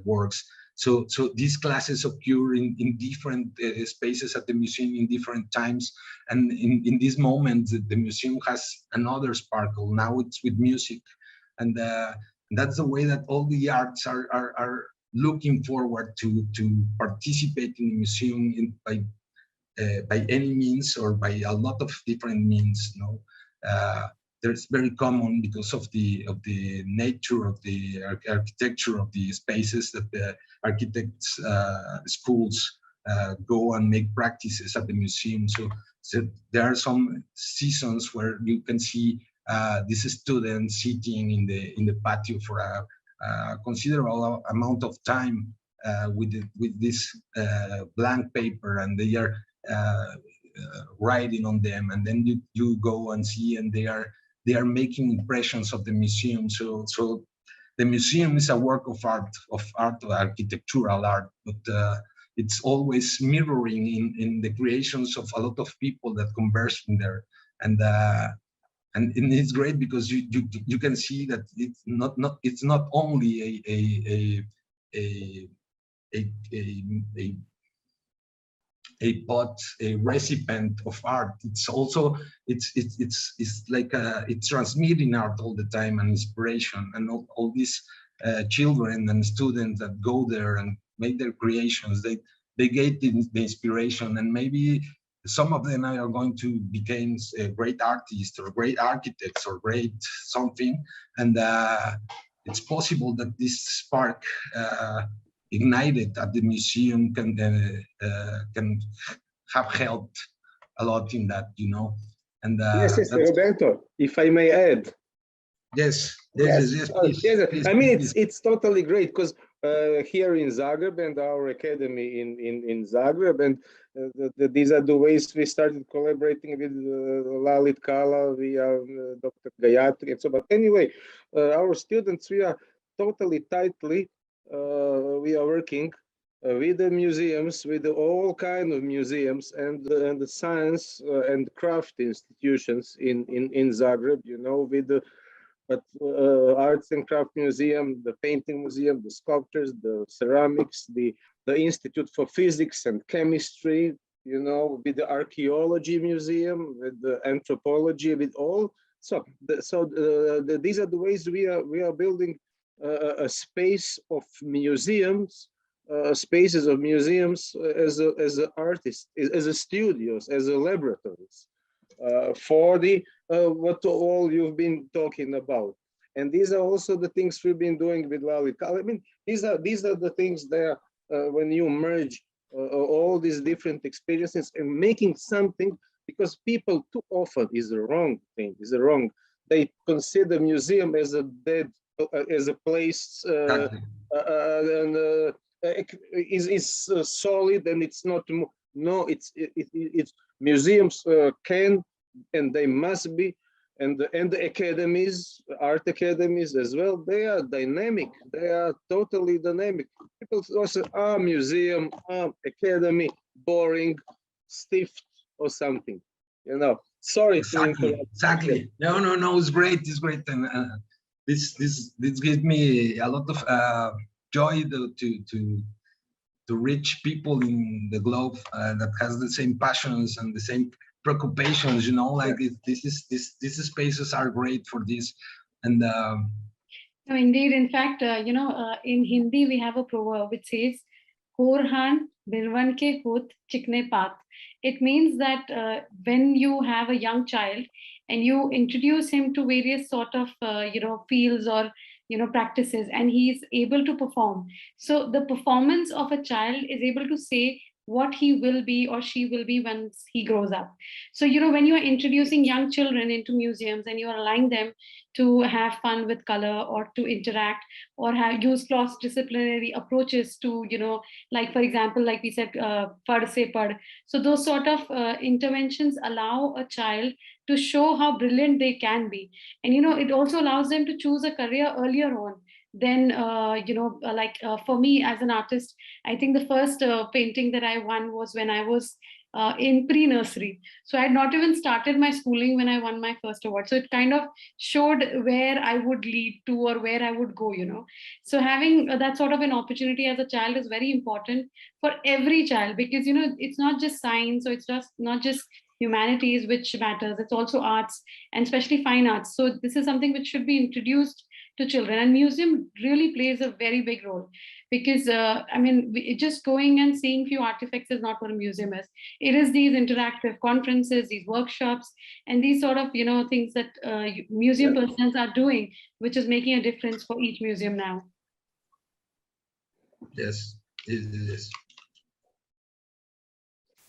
[SPEAKER 19] works. So these classes occur in different spaces at the museum in different times, and in this moment the museum has another sparkle. Now it's with music, and that's the way that all the arts are looking forward to participate in the museum by any means, or by a lot of different means. You know, there's very common, because of the nature of the architecture of the spaces, that the architects schools go and make practices at the museum. So there are some seasons where you can see these students sitting in the patio for a considerable amount of time with this blank paper, and they are writing on them, and then you go and see, and they are making impressions of the museum. So the museum is a work of art, architectural art, but it's always mirroring in the creations of a lot of people that converge in there, and it's great because you can see that it's not only a pot, a recipient of art. It's also it's like it's transmitting art all the time, and inspiration, and all these children and students that go there and make their creations. They get the inspiration, and maybe some of them are going to become great artists or great architects or great something, and it's possible that this spark ignited at the museum can have helped a lot in that, you know. And
[SPEAKER 2] yes, Roberto, if I may add,
[SPEAKER 19] Yes,
[SPEAKER 2] Yes, yes.
[SPEAKER 19] please,
[SPEAKER 2] I mean,
[SPEAKER 19] please.
[SPEAKER 2] it's totally great because here in Zagreb and our academy in Zagreb, and these are the ways we started collaborating with Lalit Kala, we are Dr. Gayatri, and so. But anyway, our students, we are totally tightly, we are working with the museums, with all kind of museums and the science and craft institutions in Zagreb. You know, with the arts and craft museum, the painting museum, the sculptures, the ceramics, the Institute for Physics and Chemistry, you know, with the archaeology museum, with the anthropology, with all. So, these are the ways we are building a space of museums, spaces of museums as a artist, as a studios, as a laboratories for the what all you've been talking about. And these are also the things we've been doing with Lalit. I mean, these are the things there when you merge all these different experiences and making something, because people too often is the wrong thing, is the wrong. They consider museum as a dead, as a place and is solid, and it's not. No, it's museums can and they must be, and the academies, art academies as well, they are dynamic, they are totally dynamic. People also museum, academy, boring, stiff or something, you know. Sorry to interrupt.
[SPEAKER 19] Exactly. No, it's great, and this gives me a lot of joy to reach people in the globe that has the same passions and the same preoccupations, you know, like these spaces are great for this. And
[SPEAKER 1] no, indeed, in fact, in Hindi we have a proverb which says Korhan Birvan ke hot chikne paat. It means that when you have a young child and you introduce him to various sort of fields or practices, and he is able to perform, so the performance of a child is able to say what he will be or she will be once he grows up. So when you are introducing young children into museums and you are allowing them to have fun with color or to interact or use cross disciplinary approaches to like for example, like we said, pad se pad. So those sort of interventions allow a child to show how brilliant they can be, and it also allows them to choose a career earlier on. Then for me as an artist, I think the first painting that I won was when I was in pre-nursery. So I had not even started my schooling when I won my first award. So it kind of showed where I would lead to or where I would go. So having that sort of an opportunity as a child is very important for every child, because it's not just science, or it's just not just humanities which matters, it's also arts, and especially fine arts. So this is something which should be introduced to children, and museum really plays a very big role, because just going and seeing few artifacts is not what a museum is. It is these interactive conferences, these workshops, and these sort of things that museum persons are doing, which is making a difference for each museum now.
[SPEAKER 19] Yes.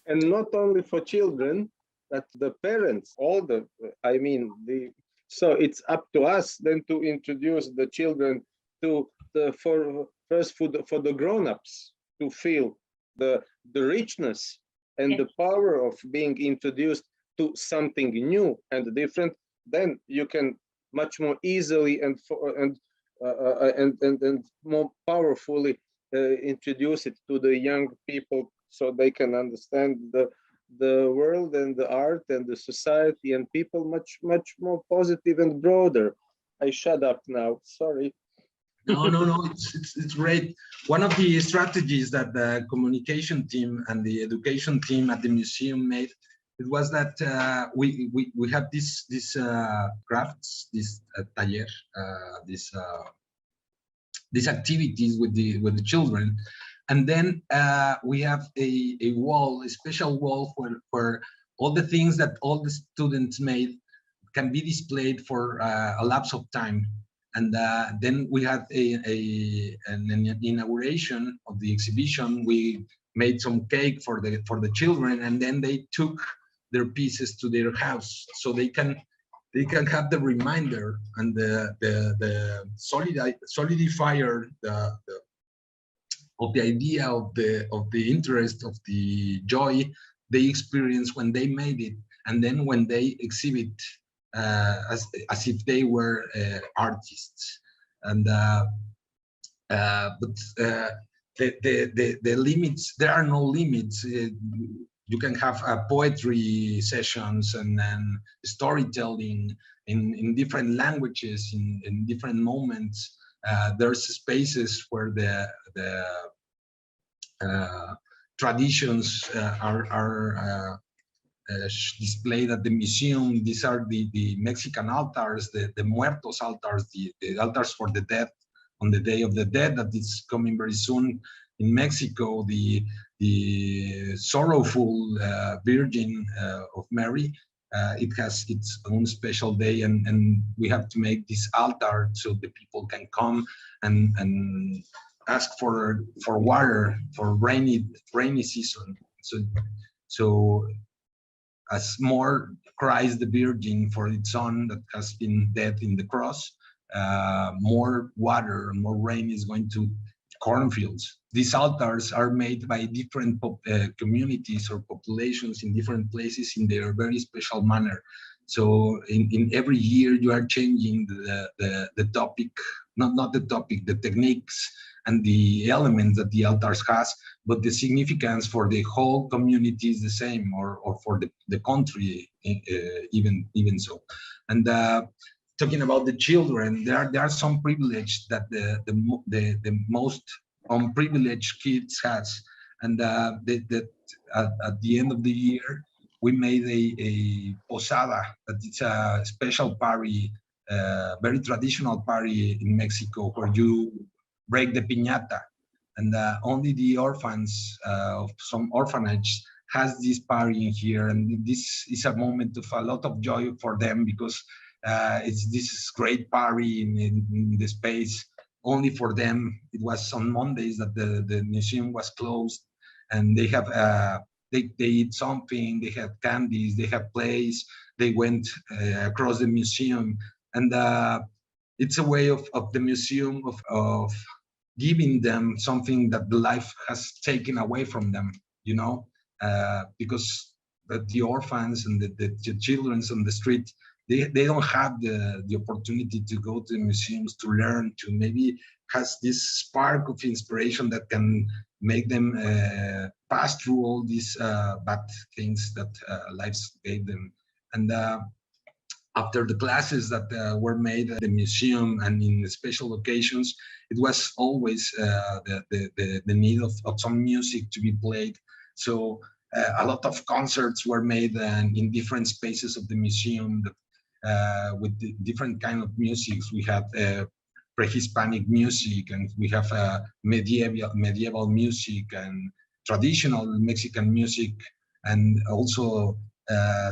[SPEAKER 2] And not only for children, but the parents, so it's up to us then to introduce the children to for the grown-ups to feel the richness and the power of being introduced to something new and different. Then you can much more easily and more powerfully introduce it to the young people, so they can understand the world and the art and the society and people much more positive and broader. I shut up now, sorry.
[SPEAKER 19] No, it's great. One of the strategies that the communication team and the education team at the museum made, it was that we have this crafts, this taller, these activities with the children, and then we have a wall, a special wall for all the things that all the students made can be displayed for a lapse of time. And then we had an inauguration of the exhibition. We made some cake for the children, and then they took their pieces to their house, so they can they can have the reminder and the solidifier of the idea of the interest, of the joy they experience when they made it, and then when they exhibit as if they were artists. And but the limits, there are no limits. You can have poetry sessions and then storytelling in different languages, in different moments. There's spaces where the traditions are displayed at the museum. These are the Mexican altars, the muertos altars, the altars for the dead on the Day of the Dead that is coming very soon in Mexico. The sorrowful Virgin of Mary. It has its own special day, and we have to make this altar so the people can come and ask for water for rainy season. So as more cries the Virgin for its son that has been dead in the cross, more water, more rain is going to cornfields. These altars are made by different communities or populations in different places in their very special manner. So in every year you are changing the topic, not the topic, the techniques and the elements that the altars has, but the significance for the whole community is the same, or for the country even so. And talking about the children, there are some privilege that the most unprivileged kids has, and at the end of the year we made a posada, that it's a special party, very traditional party in Mexico, where you break the piñata, and only the orphans of some orphanage has this party in here, and this is a moment of a lot of joy for them, because it's this great party in the space only for them. It was on Mondays that the museum was closed, and they have they eat something, they have candies, they have plays, they went across the museum, and it's a way of the museum of giving them something that the life has taken away from them, you know, because the orphans and the children on the street, they don't have the opportunity to go to the museums to learn, to maybe has this spark of inspiration that can make them pass through all these bad things that lives gave them. And after the classes that were made at the museum and in special occasions, it was always the need of some music to be played. So a lot of concerts were made in different spaces of the museum with different kind of musics. We have pre-Hispanic music, and we have medieval music and traditional Mexican music, and also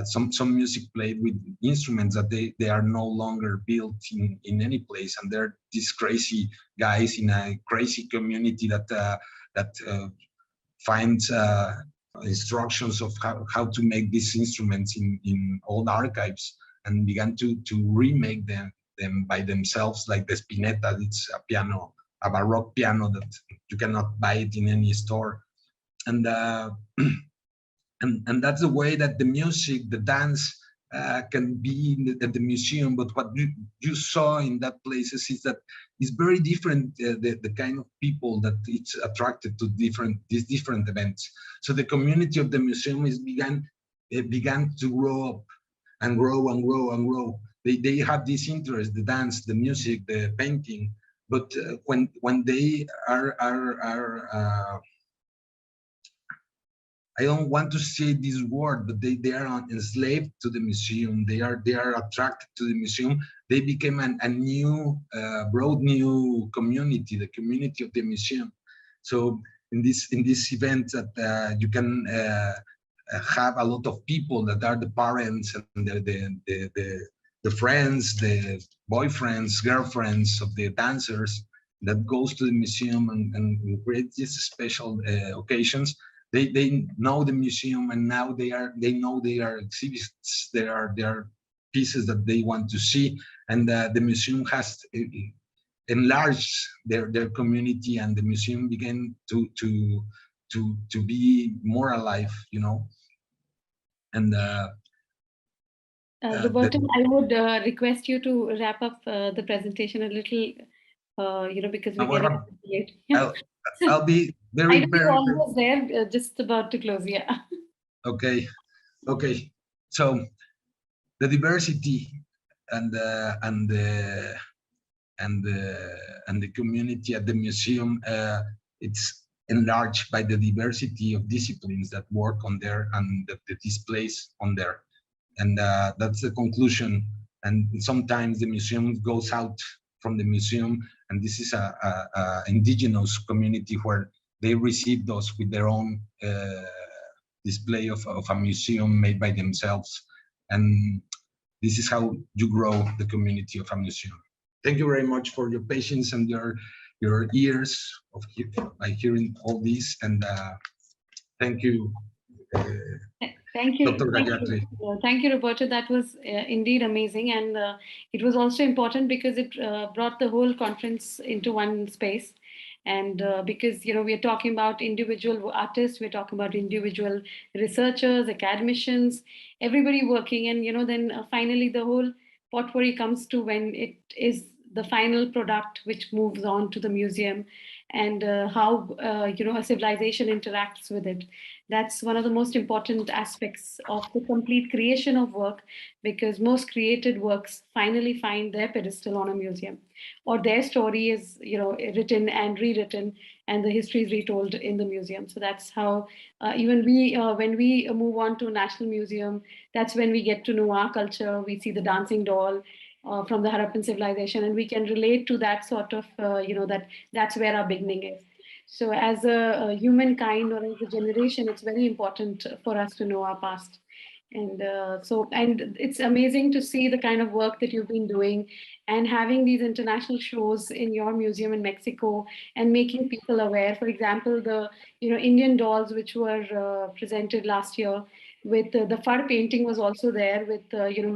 [SPEAKER 19] some music played with instruments that they are no longer built in any place, and they're these crazy guys in a crazy community that finds instructions of how to make these instruments in old archives, and began to remake them by themselves, like the Spinetta. It's a piano, a Baroque piano that you cannot buy it in any store. And and that's the way that the music, the dance can be at the museum. But what you saw in that places is that it's very different, the kind of people that it's attracted to these different events. So the community of the museum began to grow up and grow and grow and grow. They have this interest, the dance, the music, the painting. But when they are I don't want to say this word, but they are enslaved to the museum. They are attracted to the museum. They became a new, broad new community, the community of the museum. So in this event that you can have a lot of people that are the parents and the friends, the boyfriends, girlfriends of the dancers that goes to the museum and create these special occasions. They know the museum, and now they know they are exhibits. They are pieces that they want to see, and the museum has enlarged their community, and the museum began to be more alive, you know. And
[SPEAKER 1] Roberto, I would request you to wrap up the presentation a little, because we're getting late.
[SPEAKER 19] I'll be
[SPEAKER 1] I
[SPEAKER 19] very,
[SPEAKER 1] know you're
[SPEAKER 19] very,
[SPEAKER 1] almost there, just about to close. Yeah.
[SPEAKER 19] okay. So the diversity and the community at the museum, it's enlarged by the diversity of disciplines that work on there and the displays on there. And that's the conclusion. And sometimes the museum goes out from the museum, and this is a indigenous community where they receive those with their own display of a museum made by themselves. And this is how you grow the community of a museum. Thank you very much for your patience and your ears of by hearing all this. And thank you.
[SPEAKER 1] Thank you,
[SPEAKER 19] Dr. Gayatri.
[SPEAKER 1] Thank you, Roberto. That was indeed amazing, and it was also important because it brought the whole conference into one space. And because we are talking about individual artists, we're talking about individual researchers, academicians, everybody working, and then finally the whole potpourri comes to when it is the final product which moves on to the museum, and how a civilization interacts with it. That's one of the most important aspects of the complete creation of work, because most created works finally find their pedestal on a museum, or their story is written and rewritten, and the history is retold in the museum. So that's how even we when we move on to National Museum, that's when we get to know our culture. We see the dancing doll from the Harappan civilization, and we can relate to that sort of that's where our beginning is. So as a humankind or as a generation, it's very important for us to know our past. And and it's amazing to see the kind of work that you've been doing, and having these international shows in your museum in Mexico, and making people aware. For example, the Indian dolls which were presented last year, with the fur painting was also there, with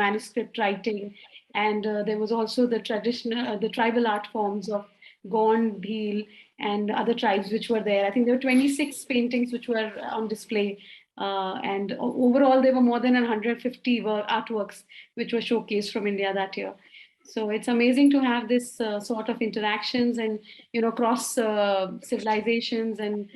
[SPEAKER 1] manuscript writing, and there was also the traditional the tribal art forms of Gond, Bhil, and other tribes which were there. I think there were 26 paintings which were on display. And overall, there were more than 150 artworks which were showcased from India that year. So it's amazing to have this sort of interactions and cross civilizations and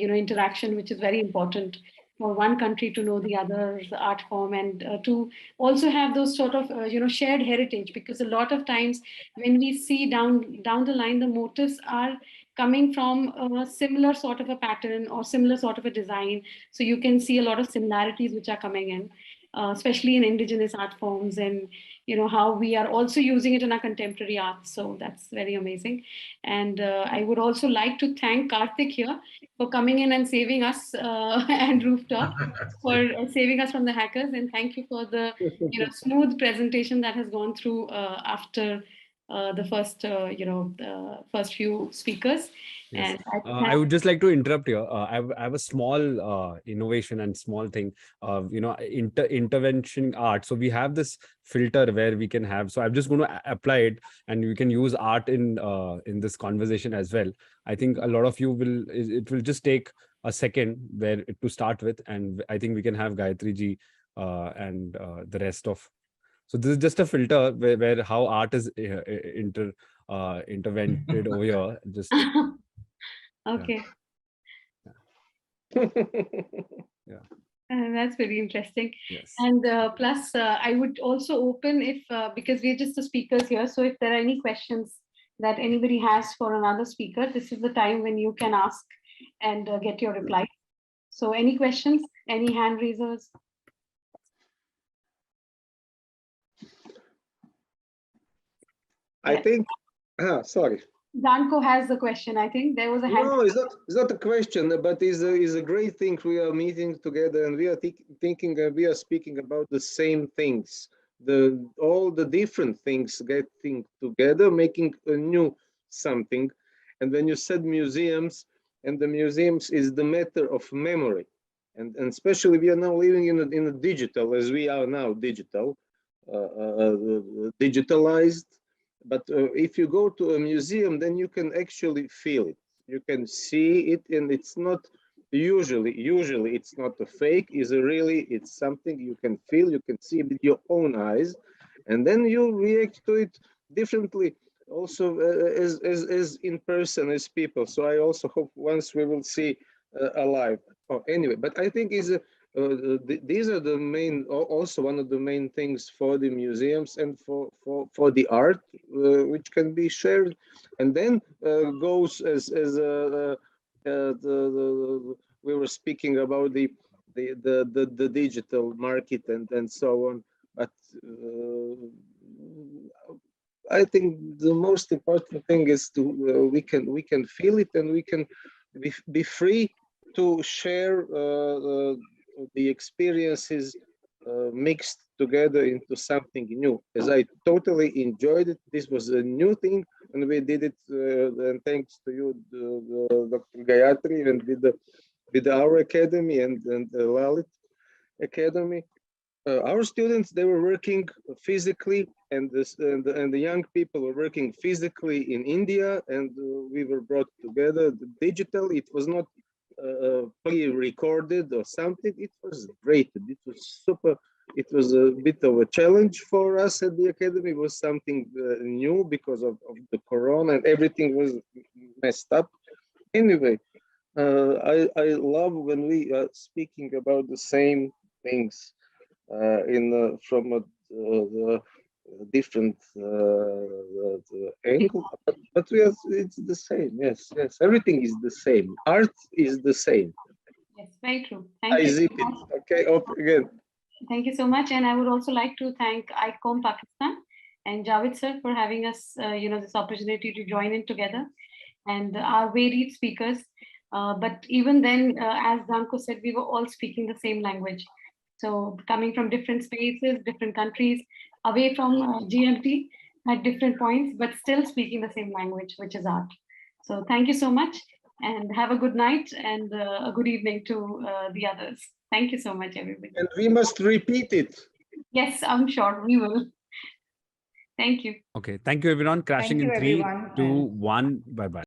[SPEAKER 1] interaction, which is very important for one country to know the other's art form, and to also have those sort of shared heritage, because a lot of times when we see down the line, the motifs are coming from a similar sort of a pattern or similar sort of a design. So you can see a lot of similarities which are coming in, especially in indigenous art forms, and how we are also using it in our contemporary art. So that's very amazing. And I would also like to thank Karthik here for coming in and saving us and Rooftop for saving us from the hackers. And thank you for the smooth presentation that has gone through after the first few speakers.
[SPEAKER 5] Yes.
[SPEAKER 1] And
[SPEAKER 5] I would just like to interrupt here. I have a small innovation and small thing of intervention art. So we have this filter where we can have. So I'm just going to apply it, and we can use art in this conversation as well. I think a lot of you will. It will just take a second to start with, and I think we can have Gayatri ji and the rest of. So this is just a filter where how art is intervented over here. Just.
[SPEAKER 1] Okay.
[SPEAKER 5] Yeah.
[SPEAKER 1] That's very interesting.
[SPEAKER 5] Yes.
[SPEAKER 1] And plus, I would also open if, because we're just the speakers here, so if there are any questions that anybody has for another speaker, this is the time when you can ask and get your reply. So any questions, any hand raisers?
[SPEAKER 2] I think, sorry.
[SPEAKER 1] Danko has the question. I think there was a hand.
[SPEAKER 2] No, it's not a question, but it's a great thing. We are meeting together, and we are thinking, we are speaking about the same things. All the different things getting together, making a new something. And when you said museums, and the museums is the matter of memory, and especially we are now living in a digital, as we are now digital. digitalized. But if you go to a museum, then you can actually feel it. You can see it, and it's not usually it's not a fake. It's something you can feel, you can see with your own eyes, and then you react to it differently. Also, as in person, as people. So I also hope once we will see alive. Oh, anyway, but I think these are the main, also one of the main things for the museums and for the art, which can be shared, and then goes as we were speaking about the digital market and so on. But I think the most important thing is to we can feel it, and we can be free to share the experiences mixed together into something new. As I totally enjoyed it, this was a new thing, and we did it. And thanks to you, Dr. Gayatri, and with our academy and Lalit Academy. Our students, they were working physically, and the young people were working physically in India, and we were brought together. Digital, it was not pre-recorded or something. It was great. It was super. It was a bit of a challenge for us at the academy. It was something new because of the corona, and everything was messed up. Anyway, I love when we are speaking about the same things from the different angle, but it's the same. Yes, everything is the same. Art is the same.
[SPEAKER 1] Yes, very true. Thank you.
[SPEAKER 2] Zip it. Okay, up again.
[SPEAKER 1] Thank you so much, and I would also like to thank ICOM Pakistan and Javed sir for having us, this opportunity to join in together, and our varied speakers. But even then, as Danko said, we were all speaking the same language. So coming from different spaces, different countries, away from GMT at different points, but still speaking the same language, which is art. So thank you so much, and have a good night and a good evening to the others. Thank you so much, everybody.
[SPEAKER 2] And we must repeat it.
[SPEAKER 1] Yes, I'm sure we will. Thank you.
[SPEAKER 5] Okay. Thank you, everyone. Crashing in 3, 2, 1. Bye-bye.